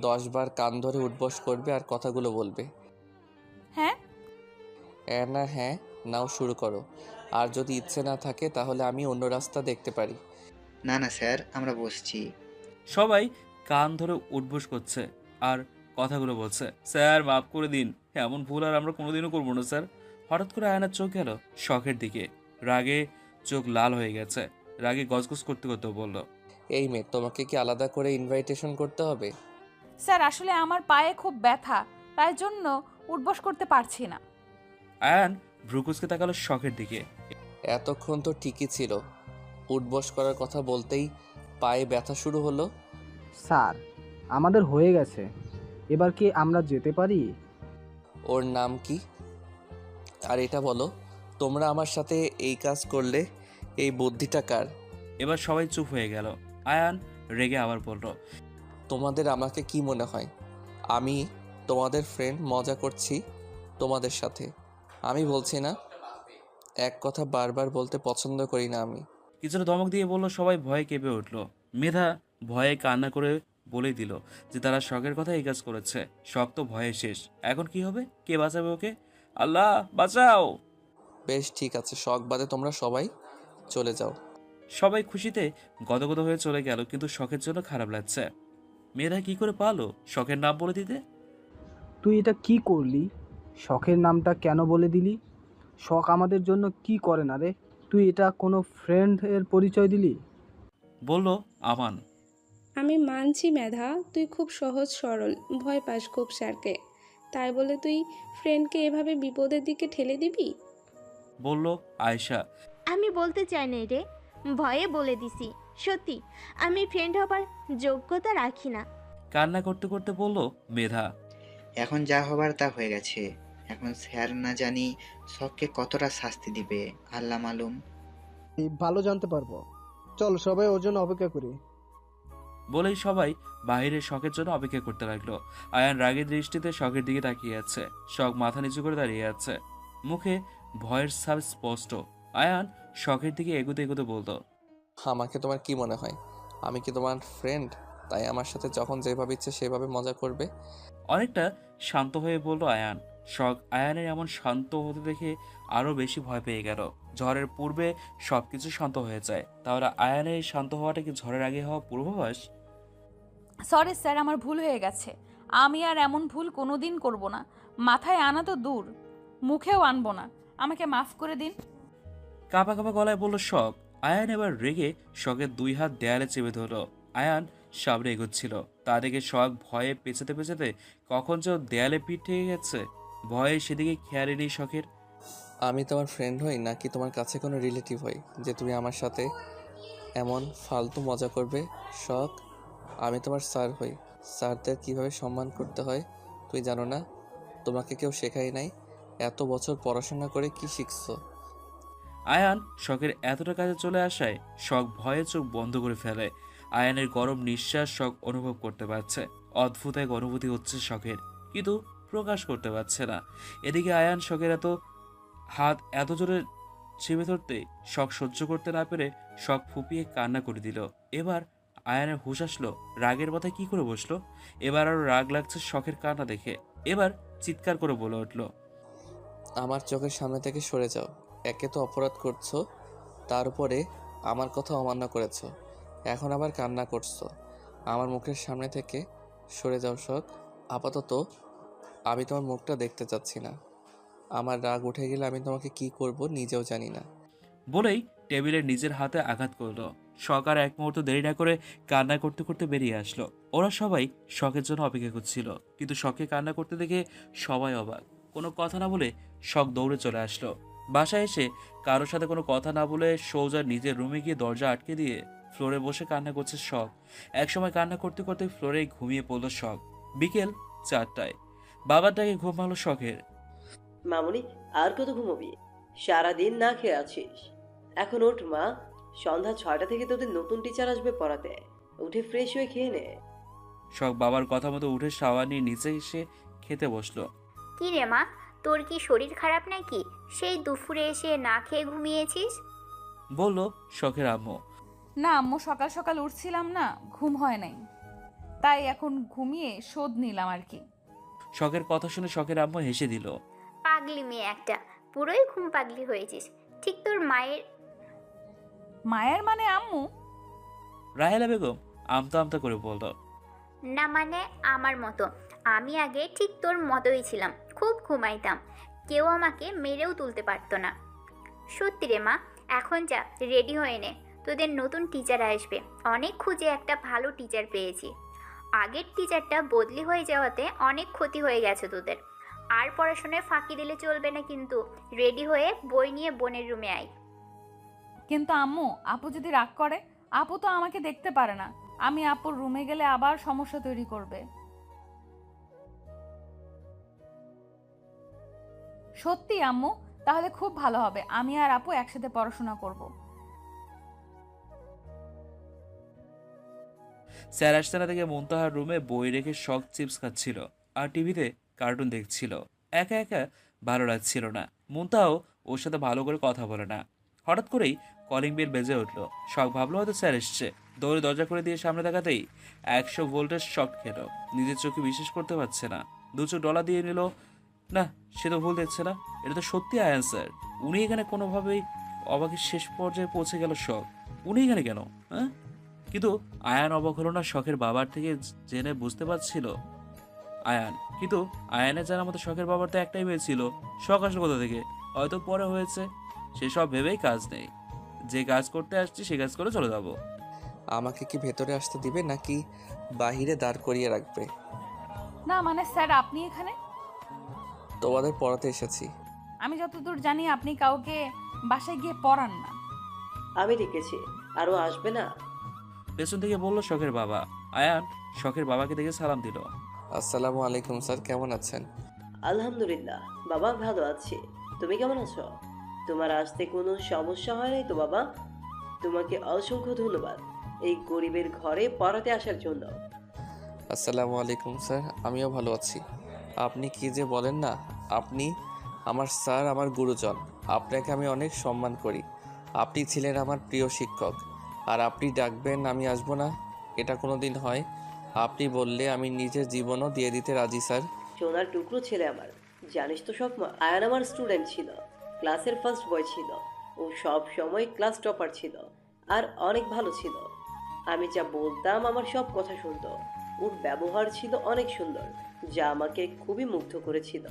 F: 10 বার কান ধরে উঠবস করবে আর কথাগুলো বলবে।
A: হ্যাঁ
F: না হ্যাঁ নাও শুরু করো। আর যদি ইচ্ছে না থাকে তাহলে আমি অন্য রাস্তা দেখতে পারি।
H: না না স্যার, আমরা বসছি।
B: সবাই কান ধরে উঠবোস করছে আর কথাগুলো বলছে। স্যার মাফ করে দিন, এমন ভুল আর আমরা কোনোদিনও করবো না স্যার। হঠাৎ করে আয়নার চোখ গেল শখের দিকে। রাগে চোখ লাল হয়ে গেছে। রাগে গজগজ করতে করতে বলল,
F: এই মেয়ে, তোমাকে কি আলাদা করে ইনভাইটেশন করতে হবে?
A: স্যার, আসলে আমার পায়ে খুব ব্যথা, তাই জন্য উঠবস করতে পারছি না।
B: আয়ান ভ্রুকুসকে তাকালো শখের দিকে।
F: এতক্ষণ তো ঠিকই ছিল, উঠবস করার কথা বলতেই পায়ে ব্যথা শুরু হলো।
I: স্যার, আমাদের হয়ে গেছে, এবার কি আমরা যেতে পারি?
F: ওর নাম কি? আর এটা বলো, তোমরা আমার সাথে এই কাজ করলে এই বুদ্ধিটা কার?
B: এবার সবাই চুপ হয়ে গেল। আয়ান রেগে আবার বলল,
F: তোমাদের আমাকে কি মনে হয় আমি তোমাদের ফ্রেন্ড মজা করছি তোমাদের সাথে? আমি বলছি না, এক কথা বারবার বলতে পছন্দ করি না আমি।
B: কিছুটা ধমক দিয়ে বলল। সবাই ভয়ে কেঁপে উঠল। মেধা ভয়ে কান্না করে বলে দিল যে তারা শখের কথা এই কাজ করেছে। শখ তো ভয়ে শেষ। এখন কি হবে? কে বাঁচাবে ওকে? আল্লাহ বাঁচাও।
F: বেশ ঠিক আছে, শখ বাদে তোমরা সবাই চলে যাও।
B: সবাই খুশিতে গদগদ হয়ে চলে গেল, কিন্তু শখের জন্য খারাপ লাগছে। মেয়েরা কি করে পারলো শখের নাম বলে দিতে?
I: তুই এটা কি করলি? শখের নামটা কেন বলে দিলি? শখ আমাদের জন্য কি করে না রে? তুই এটা কোনো ফ্রেন্ডের পরিচয় দিলি?
B: বলল আমান।
G: আমি মানছি মেধা, তুই খুব সহজ সরল, ভয় পাস খুব স্যারকে, তাই বলে তুই ফ্রেন্ডকে এভাবে বিপদের দিকে ঠেলে দিবি?
B: বলল আয়েশা।
K: আমি বলতে চাই না রে, ভয়ে বলে দিছি। সত্যি আমি ফ্রেন্ড হবার যোগ্যতা রাখি না।
B: কান্না করতে করতে বলল মেধা।
H: এখন যা হবার তা হয়ে গেছে। এখন স্যার না জানি শখকে কতটা শাস্তি দিবে, আল্লাহ মালুম।
I: ভালো জানতে পারবো। চল সবাই ওর জন্য অপেক্ষা করি।
B: বলেই সবাই বাইরে শখের জন্য অপেক্ষা করতে লাগলো। আয়ান রাগের দৃষ্টিতে শখের দিকে তাকিয়ে আছে। শখ মাথা নিচু করে দাঁড়িয়ে আছে, মুখে ভয়ের ছাপ স্পষ্ট। আয়ান শখের দিকে এগোতে এগোতে বলতো,
F: আমাকে তোমার কি মনে হয় আমি কি তোমার ফ্রেন্ড? তাই আমার সাথে যখন যেভাবে ইচ্ছে সেভাবে মজা করবে।
B: অনেকটা শান্ত হয়ে বলল আয়ান। শখ আয়ানের এমন শান্ত হতে দেখে আরো বেশি ভয় পেয়ে গেল। ঝড়ের পূর্বে সবকিছু শান্ত হয়ে যায়, তাহলে আয়ানের এই শান্ত হওয়াটা কি ঝড়ের আগে হওয়া পূর্বাভাস?
A: সরি স্যার, আমার ভুল হয়ে গেছে। আমি আর এমন ভুল কোনোদিন করব না। মাথায় আনা তো দূর, মুখেও আনবো না। আমাকে মাফ করে দিন।
B: কাঁপা কাঁপা গলায় বলল শখ। আয়ান এবার রেগে শখের 2 হাত দেয়ালে চেপে ধরল। আয়ান সামনে এগোচ্ছিল, তা দেখে শখ ভয়ে পেছাতে পেছাতে কখন যে ওর দেয়ালে পিঠ ঠেকে গেছে। ভয়ে সেদিকে খেয়ালই নেই শখের।
F: আমি তোমার ফ্রেন্ড হই নাকি তোমার কাছে কোনো রিলেটিভ হই যে তুমি আমার সাথে এমন ফালতু মজা করবে? শখ, আমি তোমার স্যার হই। স্যারদের কিভাবে সম্মান করতে হয় তুই জানো না? তোমাকে কেউ শেখায় নাই? এত বছর পড়াশোনা করে কি শিখছো?
B: আয়ান শখের এতটা কাছে চলে আসায় শখ ভয়ে চোখ বন্ধ করে ফেলে। আয়ানের গরম নিঃশ্বাস শখ অনুভব করতে পারছে। অদ্ভুত এক অনুভূতি হচ্ছে শখের, কিন্তু প্রকাশ করতে পারছে না। এদিকে আয়ান শখের হাত এত জোরে চেপে ধরতে শখ সহ্য করতে না পেরে শখ ফুপিয়ে কান্না করে দিল। এবার আয়ানের হুঁশ আসলো, রাগের মাথায় কি করে বসলো। এবার আরো রাগ লাগছে শখের কান্না দেখে। এবার চিৎকার করে বলে উঠল,
F: আমার চোখের সামনে থেকে সরে যাও। একে তো অপরাধ করছো, তার উপরে আমার কথা অমান্য করেছো, এখন আবার কান্না করছো। আমার মুখের সামনে থেকে সরে যাও শখ। আপাতত আমি তোমার মুখটা দেখতে চাচ্ছি না। আমার রাগ উঠে গেলে আমি তোমাকে কি করব নিজেও জানি না।
B: বলেই টেবিলের নিজের হাতে আঘাত করলো। শখ আর এক মুহূর্ত দেরি না করে কান্না করতে করতে বেরিয়ে আসলো। ওরা সবাই শখের জন্য অপেক্ষা করছিল, কিন্তু শখকে কান্না করতে দেখে সবাই অবাক। কোনো কথা না বলে শখ দৌড়ে চলে আসলো। বাসায় এসে কারোর সাথে কোনো কথা না বলে সোজা নিজের রুমে গিয়ে দরজা আটকে দিয়ে ফ্লোরে বসে কান্না করছে শখ। একসময় কান্না করতে করতে ফ্লোরে ঘুমিয়ে পড়লো শখ। বিকেল 4টায় বাবার ডাকে ঘুম ভাঙলো শখের।
E: মামুনি, আর কত ঘুমোবি? সারাদিন না খেয়ে আছিস। এখন ওঠ মা, সন্ধ্যা 6টা থেকে তোদের নতুন টিচার আসবে পড়াতে। উঠে ফ্রেশ হয়ে খেয়ে নে।
B: শখ বাবার কথা মতো উঠে শাওয়ার নিয়ে নিচে এসে খেতে বসলো।
C: কি রে মা, তোর কি শরীর খারাপ নাকি? সেই দুপুরে এসে না খেয়ে ঘুমিয়েছিস?
B: বলল শখের আম্মু।
A: না আম্মু, সকাল সকাল উঠছিলাম না, ঘুম হয় নাই, তাই এখন ঘুমিয়ে শোধ নিলাম আর কি।
B: শখের কথা শুনে শখের আম্মু হেসে দিল।
C: পাগলি মেয়ে একটা, পুরোই ঘুম পাগলি হয়েছিস। ঠিক তোর মায়ের।
A: মায়ের মানে আম্মু?
B: রাহেলা বেগম আমতা আমতা করে বলল।
C: না মানে আমার মতো। আমি আগে ঠিক তোর মতোই ছিলাম, খুব ঘুমাইতাম, কেউ আমাকে মেরেও তুলতে পারতো না। সত্যি রে মা, এখন যা রেডি হয়ে নে, তোদের নতুন টিচার আসবে। অনেক খুঁজে একটা ভালো টিচার পেয়েছি। আগের টিচারটা বদলি হয়ে যাওয়াতে অনেক ক্ষতি হয়ে গেছে তোদের। আর পড়াশোনায় ফাঁকি দিলে চলবে না কিন্তু। রেডি হয়ে বই নিয়ে বোনের রুমে আয়।
A: কিন্তু আম্মু, আপু যদি রাগ করে? আপু তো আমাকে দেখতে পারে না, আমি আপুর রুমে গেলে আবার সমস্যা তৈরি করবে। সত্যি আম্মু? তাহলে খুব ভালো হবে, আমি আর আপু একসাথে পড়াশোনা করব।
B: স্যার আসতে না থেকে মুনতাহার রুমে বই রেখে শখ চিপস খাচ্ছিল আর টিভিতে কার্টুন দেখছিল। একা একা ভালো লাগছিল না। মুনতাহাও ওর সাথে ভালো করে কথা বলে না। হঠাৎ করেই কলিং বেল বেজে উঠলো। শখ ভাবলো হয়তো স্যার এসছে। দৌড়ে দরজা করে দিয়ে সামনে তাকাতেই 100 ভোল্টের শক খেলো। নিজের চোখে বিশ্বাস করতে পারছে না। দু চোখ ডলা দিয়ে নিল। না, সে তো ভুল দেখছে না, এটা তো সত্যি আয়ান স্যার। উনি এখানে কোনোভাবেই অবাকের শেষ পর্যায়ে পৌঁছে গেল শখ। উনি এখানে কেন? হ্যাঁ, কিন্তু আয়ান অবাক হলো না। শখের বাবার থেকে জেনে বুঝতে পারছিল আয়ান, কিন্তু আয়ানের জানার মতো শখের বাবার তো একটাই মেয়ে ছিল। শখ আসলো কোথা থেকে? হয়তো পরে হয়েছে। সেসব ভেবেই কাজ নেই, যে কাজ করতে আসছি সে কাজ করে চলে যাব।
F: আমাকে কি ভেতরে আসতে দিবে নাকি বাহিরে দাঁড় করিয়ে রাখবে?
A: না মানে স্যার, আপনি এখানে?
F: তোমাদের পড়াতে এসেছি।
A: আমি যতদূর জানি আপনি কাউকে বাসায় গিয়ে পড়ান না।
E: আমি দেখেছি, আরো আসবে না?
B: পেছন থেকে বলল শখের বাবা। আয়ান শখের বাবাকে দেখে সালাম দিল।
F: আসসালামু আলাইকুম স্যার, কেমন আছেন?
E: আলহামদুলিল্লাহ বাবা, ভালো আছি। তুমি কেমন আছো? তোমার আসতে কোনো সমস্যা হয় নাই তো বাবা? তোমাকে অসংখ্য ধন্যবাদ এই গরিবের ঘরে পড়াতে আসার জন্য।
F: আসসালামু আলাইকুম স্যার, আমিও ভালো আছি। আপনি কি যে বলেন না, আপনি আমার স্যার, আমার গুরুজন। আপনাকে আমি অনেক সম্মান করি। আপনি ছিলেন আমার প্রিয় শিক্ষক, আর আপনি ডাকবেন আমি আসবো না, এটা কোনো দিন হয়? আপনি বললে আমি নিজের জীবনও দিয়ে দিতে রাজি স্যার।
E: সোনার টুকরো ছেলে আমার। জানিস তো সকমা, আয়ান আমার স্টুডেন্ট ছিল, ক্লাসের ফার্স্ট বয় ছিল। ও সব সময় ক্লাস টপার ছিল আর অনেক ভালো ছিল। আমি যা বলতাম আমার সব কথা শুনতো। ওর ব্যবহার ছিল অনেক সুন্দর, যা আমাকে খুবই মুগ্ধ করেছিল।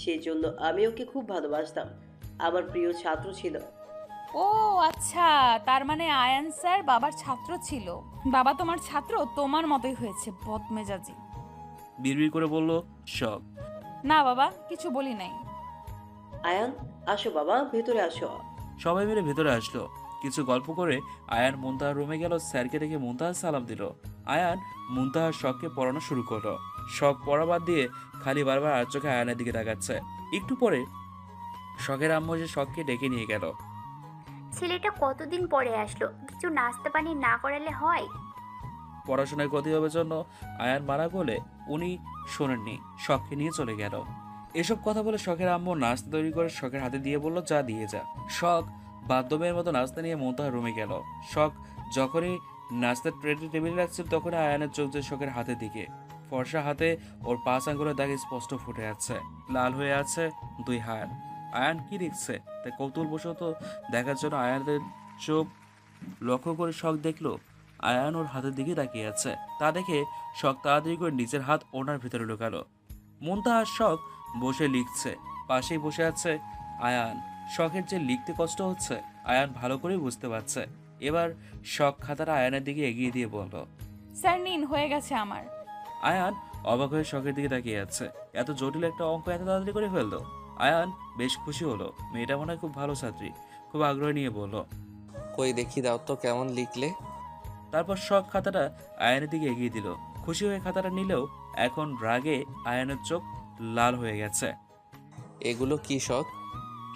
E: সেই জন্য আমি ওকে খুব ভালোবাসতাম। আমার প্রিয় ছাত্র ছিল।
A: ও আচ্ছা, তার মানে আয়ান স্যার বাবার ছাত্র ছিল। বাবা তোমার ছাত্র, তোমার মতোই হয়েছে, বদমেজাজি।
B: বিড়বিড় করে বলল শখ।
A: না বাবা, কিছু বলি নাই।
E: আয়ান, আসো বাবা, ভেতরে আসো।
B: সবাই মিলে ভেতরে আসলো। কিছু গল্প করে আয়ান মুনতাহার রুমে গেল। স্যারকে দেখে মুনতাহার সালাম দিল। আয়ান মুনতাহার শখকে পড়ানো শুরু করলো। শখ পড়া বাদ দিয়ে খালি বারবার আর চোখে আয়ানের দিকে তাকাচ্ছে। একটু পরে শখের আম্মু যে শখকে ডেকে নিয়ে গেল।
C: ছেলেটা কতদিন পরে আসলো, কিছু নাস্তা পানি না করালে হয়?
B: পড়াশোনায় ক্ষতি হবে জন্য আয়ান মানা করলে উনি শোনেননি, শখকে নিয়ে চলে গেল। এসব কথা বলে শখের আম্মু নাস্তা তৈরি করে শখের হাতে দিয়ে বলল, যা দিয়ে যা। শখ বাধ্যমের মতো নাস্তা নিয়ে মুনতাহার রুমে গেল। শখ যখনই নাস্তার ট্রেতে টেবিলে রাখছিল তখনই আয়ানের চোখ যায় শখের হাতের দিকে। ফর্সা হাতে ওর 5 আঙ্গুলের দাগ স্পষ্ট ফুটে আছে। লাল হয়ে আছে 2 হাত। আয়ান কি দেখছে তাই কৌতূহলবশত দেখার জন্য আয়ানের চোখ লক্ষ্য করে শখ দেখলো আয়ান ওর হাতের দিকে তাকিয়ে আছে। তা দেখে শখ তাড়াতাড়ি করে নিজের হাত ওনার ভিতরে ঢোকালো। মুনতাহার শখ বসে লিখছে, পাশেই বসে আছে আয়ান। শখের যে লিখতে কষ্ট হচ্ছে আয়ান ভালো করেই বুঝতে পারছে। এবার শখ খাতাটা আয়ানের দিকে এগিয়ে দিয়ে বলল,
A: স্যার নিন, হয়ে গেছে আমার।
B: আয়ান অবাক হয়ে শখের দিকে তাকিয়ে আছে। এত জটিল একটা অঙ্ক এত তাড়াতাড়ি করে ফেললো। আয়ান বেশ খুশি হলো, মেয়েটা মনে হয় খুব ভালো ছাত্রী। খুব আগ্রহ নিয়ে বলল,
F: কই দেখি দাও তো কেমন লিখলে।
B: তারপর শখ খাতাটা আয়ানের দিকে এগিয়ে দিল। খুশি হয়ে খাতাটা নিলেও এখন রাগে আয়ানের চোখ লাল হয়ে গেছে।
F: এগুলো কি শখ?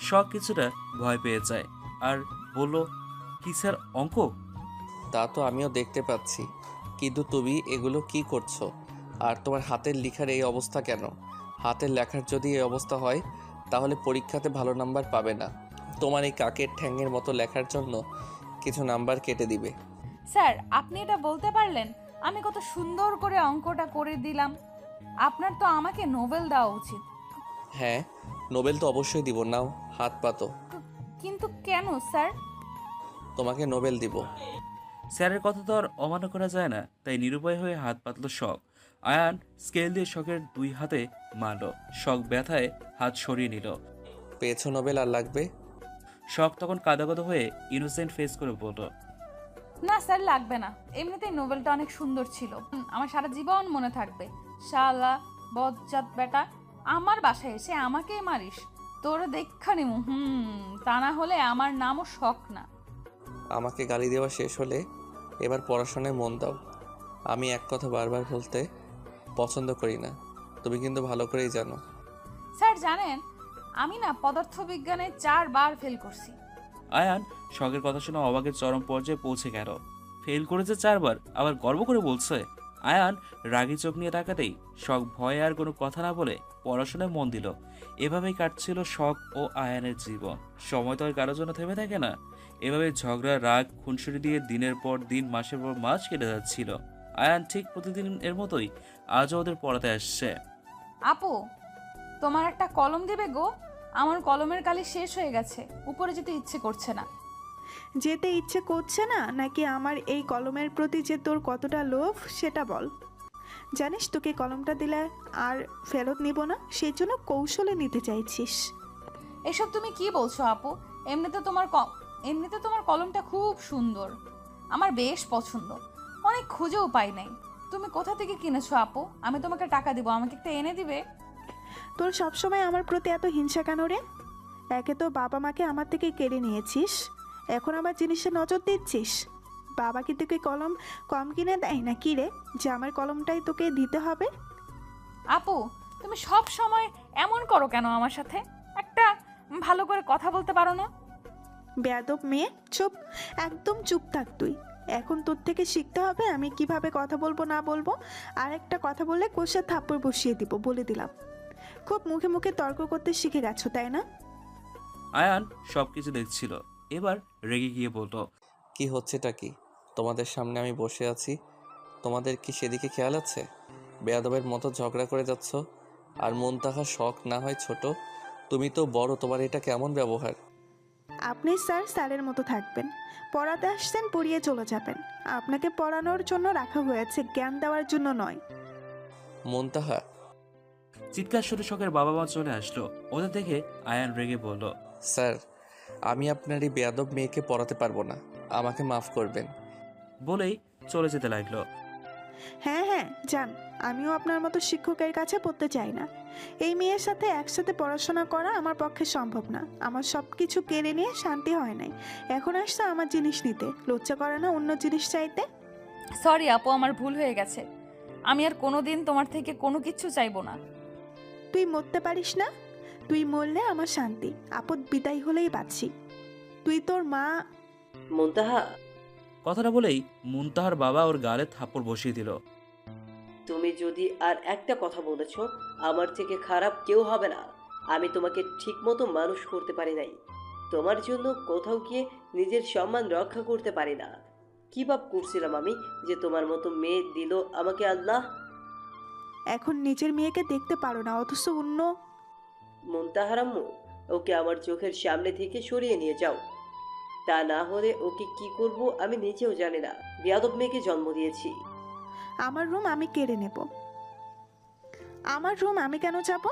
B: শখ কিছুটা ভয় পেয়ে যায় আর বলল, কি স্যার অঙ্ক?
F: তা তো আমিও দেখতে পাচ্ছি, কিন্তু তুমি এগুলো কি করছো? আর তোমার হাতের লেখার এই অবস্থা কেন? হাতের লেখার যদি এই অবস্থা হয় তাহলে পরীক্ষাতে ভালো নাম্বার পাবে না। তোমার এই কাকের ঠ্যাঙের মতো লেখার জন্য কিছু নাম্বার কেটে দিবে।
A: স্যার আপনি এটা বলতে পারলেন? আমি কত সুন্দর করে অঙ্কটা করে দিলাম। আপনার তো আমাকে নোবেল দেওয়া উচিত।
F: হ্যাঁ, নোবেল তো অবশ্যই দিব, নাও হাত পাতো।
A: কিন্তু কেন স্যার?
F: তোমাকে নোবেল দিব।
B: স্যারের কথা তো আর অমান্য করা যায় না, তাই নিরুপায় হয়ে হাত পাতল শখ। আয়ান স্কেল দিয়ে শখের দুই হাতে মারল। শখ ব্যথায় হাত সরিয়ে নিল।
F: পেয়েছো নোবেল, আর লাগবে?
B: শখ তখন কাঁদাকাদা হয়ে ইনোসেন্ট ফেস করে বলল,
A: না স্যার, লাগবে না। এমনিতেই নোবেলটা অনেক সুন্দর ছিল, আমার সারা জীবন মনে থাকবে। শালা বজ্জাত বেটা, আমার বাসায় এসে আমাকেই মারিস? তোর দেখা নিমু। তা না হলে আমার নামও শখ না।
F: আমাকে গালি দেওয়া শেষ হলে এবার পড়াশোনায় মন দাও। আমি এক কথা বারবার বলতে পছন্দ করি না, তুমি কিন্তু ভালো করেই জানো।
A: স্যার জানেন, আমি না পদার্থবিজ্ঞানে 4 বার ফেল করছি।
B: আয়ান শখের কথা শুনে অবাকের চরম পর্যায়ে পৌঁছে গেল। ফেল করেছে 4 বার, আবার গর্ব করে বলছে। আয়ান রাগী চোখ নিয়ে তাকাতেই শখ ভয়ে আর কোনো কথা না বলে পড়াশোনায় মন দিল। এভাবেই কাটছিল শখ ও আয়ানের জীবন। সময় তো আর কারোর জন্য থেমে থাকে না। এভাবে ঝগড়া, রাগ, খুনসুটি দিয়ে দিনের পর দিন, মাসের পর মাস কেটে যাচ্ছিল। আয়ান ঠিক প্রতিদিন এর মতোই আজও ওদের পড়াতে আসছে।
A: আপু, তোমার একটা কলম দিবে গো? আমার কলমের কালি শেষ হয়ে গেছে, উপরে যেতে ইচ্ছে করছে না।
D: যেতে ইচ্ছে করছে না নাকি আমার এই কলমের প্রতি যে তোর কতটা লোভ সেটা বল। জানিস তোকে কলমটা দিলে আর ফেরত নিব না, সেই জন্য কৌশলে নিতে চাইছিস।
A: এসব তুমি কি বলছো আপু? এমনিতে তোমার কলমটা খুব সুন্দর, আমার বেশ পছন্দ। অনেক খুঁজেও পাই নাই। তুমি কোথা থেকে কিনেছো আপু? আমি তোমাকে টাকা দিব, আমাকে একটা এনে দিবে?
D: তোর সবসময় আমার প্রতি এত হিংসা কেন রে? একে তো বাবা মাকে আমার থেকে কেড়ে নিয়েছিস, এখন আবার জিনিসে নজর দিচ্ছিস। বাবা কি তোকে কলম কম কিনে দেয় না কি রে, যে আমার কলমটাই তোকে দিতে হবে?
A: আপু, তুমি সব সময় এমন করো কেন আমার সাথে? একটা ভালো করে কথা বলতে পারো না?
D: বেয়াদব মেয়ে, চুপ, একদম চুপ থাক তুই। এখন তোর থেকে শিখতে হবে আমি কিভাবে কথা বলবো না বলবো। আর একটা কথা বললে কষে থাপ্পড় বসিয়ে দিব, বলে দিলাম। খুব মুখে মুখে তর্ক করতে শিখে গেছো তাই না?
B: আয়ান সবকিছু দেখছিল, এবার রেগে গিয়ে বলল,
F: কি হচ্ছেটা কি? তোমাদের সামনে আমি বসে আছি, তোমাদের কি সেদিকে খেয়াল আছে? বেয়াদবের মতো ঝগড়া করে যাচ্ছ। আর মুনতাহা শখ না হয় ছোট, তুমি তো বড়, তোমার এটা কেমন ব্যবহার?
D: আপনি স্যার স্যারের মতো থাকবেন, পড়াতে আসছেন পড়িয়ে চলে যাবেন। আপনাকে পড়ানোর জন্য রাখা হয়েছে, জ্ঞান দেওয়ার জন্য নয়।
F: মুনতাহা!
B: চিৎকার শুনে শখের বাবা মা চলে আসলো। ওদের দেখে আয়ান রেগে বলল,
F: স্যার, আমি আপনার এই বেয়াদব মেয়েকে পড়াতে পারবো না, আমাকে মাফ করবেন।
B: বলেই চলে যেতে লাগলো।
D: হ্যাঁ হ্যাঁ যান, আমিও আপনার মতো শিক্ষকের কাছে পড়তে চাই না। এই মেয়ের সাথে একসাথে পড়াশোনা করা আমার পক্ষে সম্ভব না। আমার সব কিছু কেড়ে নিয়ে শান্তি হয় নাই, এখন আসছে আমার জিনিস নিতে। লজ্জা করে না অন্য জিনিস চাইতে?
A: সরি আপু, আমার ভুল হয়ে গেছে। আমি আর কোনোদিন তোমার থেকে কোনো কিছু চাইবো না।
D: তুই মরতে পারিস না? তুই মরলে আমার শান্তি, আপদ বিদায় হলেই বাঁচি। তুই তোর মা।
E: মুনতাহা,
B: কথাটা বলেই মুনতাহার বাবা ওর গালে থাপ্পড় বসিয়ে দিল।
E: তুমি যদি আর একটা কথা বলেছ, আমার থেকে খারাপ কেউ হবে না। আমি তোমাকে ঠিকমতো মানুষ করতে পারি নাই, তোমার জন্য কোথাও গিয়ে নিজের সম্মান রক্ষা করতে পারি না। কি পাপ করছিলাম আমি যে তোমার মতো মেয়ে দিল আমাকে আল্লাহ?
D: এখন নিজের মেয়েকে দেখতে পারো না, অথচ অন্য।
E: মুনতাহার আম্মু, ওকে আমার চোখের সামনে থেকে সরিয়ে নিয়ে যাও। তা না হলে ওকে কি করব আমি নিজেও জানি না। বেয়াদব মেয়েকে জন্ম দিয়েছি।
D: আমার রুম আমি কেড়ে নেব। আমার রুম আমি কেন যাব?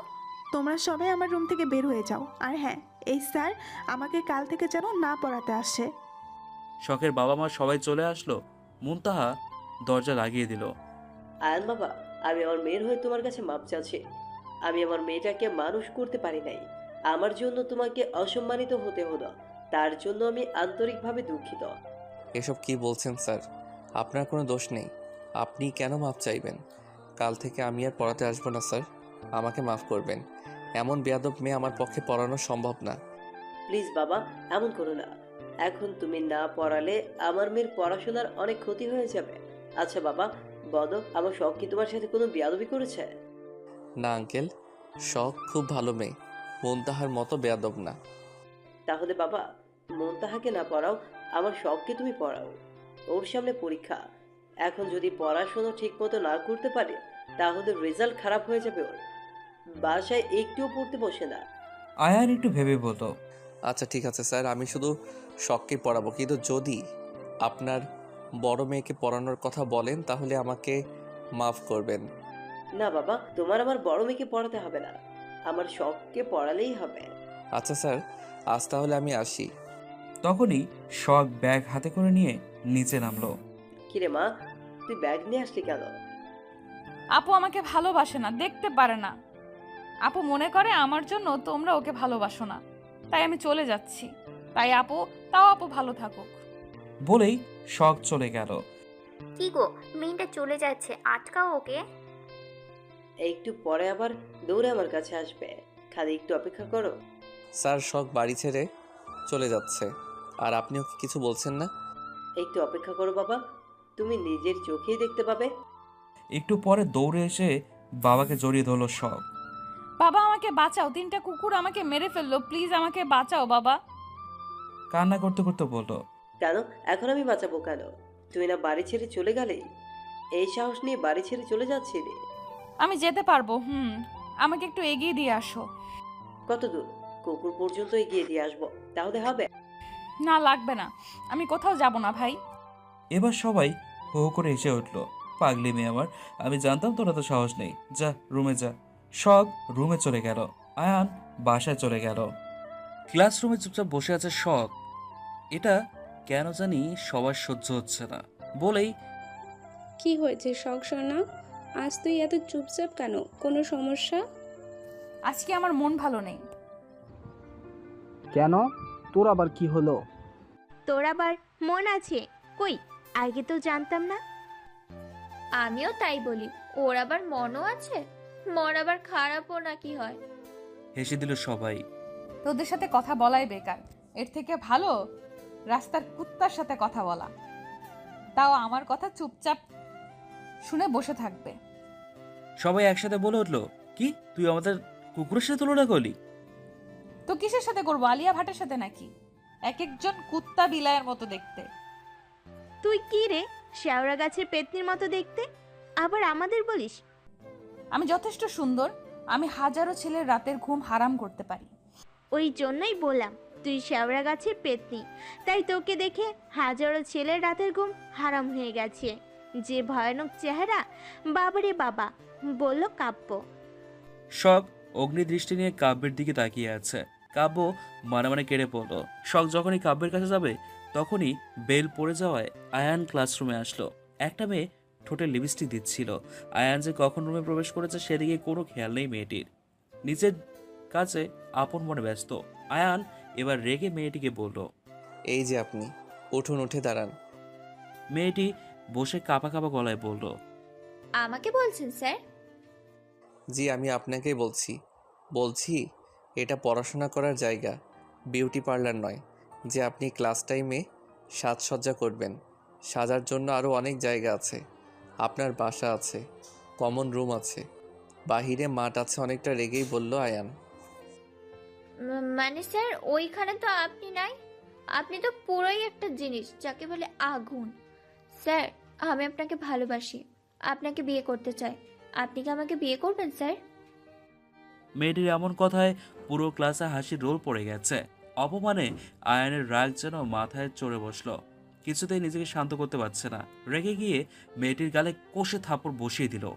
D: তোমরা সবাই আমার রুম থেকে বের হয়ে যাও। আর হ্যাঁ, এই স্যার আমাকে কাল থেকে যেন না পড়াতে আসে।
B: শখের বাবা মা সবাই চলে আসলো। মুনতাহা দরজা লাগিয়ে দিল।
E: আয়ান বাবা, আমি আমার মেয়ের হয়ে তোমার কাছে মাপ চাচ্ছি। আমি আমার মেয়েটাকে মানুষ করতে পারি নাই। আমার জন্য তোমাকে অসম্মানিত হতে হলো, তার জন্য আমি আন্তরিকভাবে দুঃখিত।
F: এসব কি বলছেন স্যার? আপনার কোনো দোষ নেই। আপনি কেন মাপ চাইবেন? কাল থেকে আমি আর পড়াতে আসবো না স্যার। আমাকে মাফ করবেন। এমন বেয়াদব মেয়ে আমার পক্ষে পড়ানো সম্ভব না।
E: প্লিজ বাবা, এমন করো না। এখন তুমি না পড়ালে আমার মেয়ের পড়াশোনার অনেক ক্ষতি হয়ে যাবে। আচ্ছা বাবা, বলো, আমার শখ কি তোমার সাথে কোনো বেয়াদবি করেছে?
F: না আঙ্কেল, শখ খুব ভালো মেয়ে, মুনতাহার মতো বেয়াদব না।
E: তাহলে বাবা, মুনতাহাকে না পড়াও, আমার শখকে তুমি পড়াও। ওর সামনে পরীক্ষা। এখন যদি পড়াশোনা ঠিক মতো না করতে পারে তাহলে রেজাল্ট খারাপ হয়ে যাবে ওর। বাসায় একটুও পড়তে বসে না।
B: আয়ান একটু ভেবে বলল,
F: আচ্ছা ঠিক আছে স্যার, আমি শুধু শখকে পড়াবো, কিন্তু যদি আপনার বড় মেয়েকে পড়ানোর কথা বলেন তাহলে আমাকে মাফ করবেন।
E: না বাবা, তোমার আমার বড় মেয়েকে পড়াতে হবে না, আমার শখকে পড়ালেই হবে।
F: আচ্ছা স্যার, আজ তাহলে আমি আসি।
B: তখনই শখ ব্যাগ হাতে করে নিয়ে নিচে নামলো।
E: কিরে মা, তুই ব্যাগ নিয়ে আসলি কেন?
A: আপু আমাকে ভালোবাসে না, দেখতে পারে না। আপু মনে করে আমার জন্য তোমরা ওকে ভালোবাসো না, তাই আমি চলে যাচ্ছি। তাই আপু ভালো থাকুক।
B: বলেই শখ চলে গেল।
C: কি গো, মেয়েটা চলে যাচ্ছে, আটকাও ওকে।
E: একটু পরে আবার দৌড়ে আমার কাছে আসবে, খালি একটু অপেক্ষা করো।
F: স্যার, শখ বাড়ি ছেড়ে চলে যাচ্ছে আর আপনি ওকে কিছু বলছেন না?
E: একটু অপেক্ষা করো বাবা, তুমি নিজের চোখেই দেখতে পাবে।
B: একটু পরে দৌড়ে এসে বাবাকে জড়িয়ে ধরলো শখ।
A: বাবা আমাকে বাঁচাও, 3টা কুকুর আমাকে মেরে ফেললো, প্লিজ আমাকে বাঁচাও বাবা।
B: কান্না করতে করতে বলল,
E: কেন এখন আমি বাঁচাবো কেন? তুই না বাড়ি ছেড়ে চলে গেলি, এই সাহস নিয়ে বাড়ি ছেড়ে চলে যাচ্ছিলি?
A: আমি যেতে পারবো। আমাকে একটু এগিয়ে দিয়ে আসো।
E: কত দূর? কুকুর পর্যন্ত এগিয়ে দিয়ে আসবো, তাহলে হবে?
A: না লাগবে না, আমি কোথাও যাব না ভাই।
B: এবার সবাই হো হো করে এসে উঠলো। পাগলি মেয়ে আমার, আমি জানতাম তোর এত সাহস নেই, যা রুমে যা। শখ রুমে চলে গেল, আয়ান বাসায় চলে গেল। ক্লাসরুমে চুপচাপ বসে আছে শখ। এটা কেন জানি সবার সহ্য হচ্ছে না বলেই,
G: কি হয়েছে শখ সোনা? আজ তুই এত চুপচাপ কেন? কোনো সমস্যা?
A: আজকে আমার মন ভালো নেই।
I: কেন? তোর আবার কি হলো?
K: তোর আবার মন আছে? কই, আগে তো জানতাম না।
J: আমিও তাই বলি, ওর আবার মনও আছে। মন আবার খারাপও নাকি হয়?
B: হেসে দিল সবাই।
A: তোদের সাথে কথা বলাই বেকার, এর থেকে ভালো রাস্তার কুত্তার সাথে কথা বলা। তাও আমার কথা চুপচাপ শুনে বসে থাকবে।
B: সবাই একসাথে বলে উঠলো, কি তুই আমাদের কুকুরের সাথে তুলনা করলি?
A: তো কিসের সাথে করবো, আলিয়া ভাটের সাথে নাকি? এক একজন কুত্তা বিলায়ের মতো দেখতে।
K: তুই কি রে, শেওড়া গাছের পেতনির মতো দেখতে, আবার আমাদের বলিস?
A: আমি যথেষ্ট সুন্দর, আমি হাজারো ছেলের রাতের ঘুম হারাম করতে পারি।
K: ওই জন্যই বললাম তুই শেওড়া গাছের পেতনি, তাই তোকে দেখে হাজারো ছেলের রাতের ঘুম হারাম হয়ে গেছে। যে ভয়ানক চেহারা, বাবারে বাবা, বলল কাব্য।
B: শখ অগ্নিদৃষ্টি নিয়ে কাব্যের দিকে তাকিয়ে আছে। কাব্য মানে কেড়ে পড়ল। শখ যখনই কাব্যের কাছে যাবে তখনই বেল পড়ে যাওয়ায় আয়ান ক্লাসরুমে আসলো। একটা মেয়ে ঠোঁটে লিপস্টিক দিচ্ছিল। আয়ান যে কখন রুমে প্রবেশ করেছে সেদিকে কোনো খেয়াল নেই মেয়েটির, নিজের কাছে আপন মনে ব্যস্ত। আয়ান এবার রেগে মেয়েটিকে বলল,
F: এই যে আপনি, উঠুন, উঠে দাঁড়ান।
B: মেয়েটি বসে কাঁপা কাঁপা গলায় বলল,
J: আমাকে বলছেন স্যার?
F: জি, আমি আপনাকেই বলছি এটা পড়াশোনা করার জায়গা, বিউটি পার্লার নয় যে আপনি ক্লাস টাইমে সাজসজ্জা করবেন। সাজার জন্য আরও অনেক জায়গা আছে। আপনার বাসা আছে, কমন রুম আছে, বাহিরে মাঠ আছে। অনেকটা রেগেই বলল আয়ান।
J: মানে স্যার, ওইখানে তো আপনি নাই। আপনি তো পুরোই একটা জিনিস, যাকে বলে আগুন। স্যার, আমি আপনাকে ভালোবাসি, আপনাকে বিয়ে করতে চাই। আপনি কি আমাকে বিয়ে করবেন স্যার?
B: মেয়েটির এমন কথায় পুরো ক্লাসে হাসির রোল পড়ে গেছে। অপমানে আয়ানের রাগ যেন মাথায় চড়ে বসলো। কিছুতেই নিজেকে শান্ত করতে পারছে না। রেগে গিয়ে মেয়েটির গালে কষে থাপড় বসিয়ে দিল।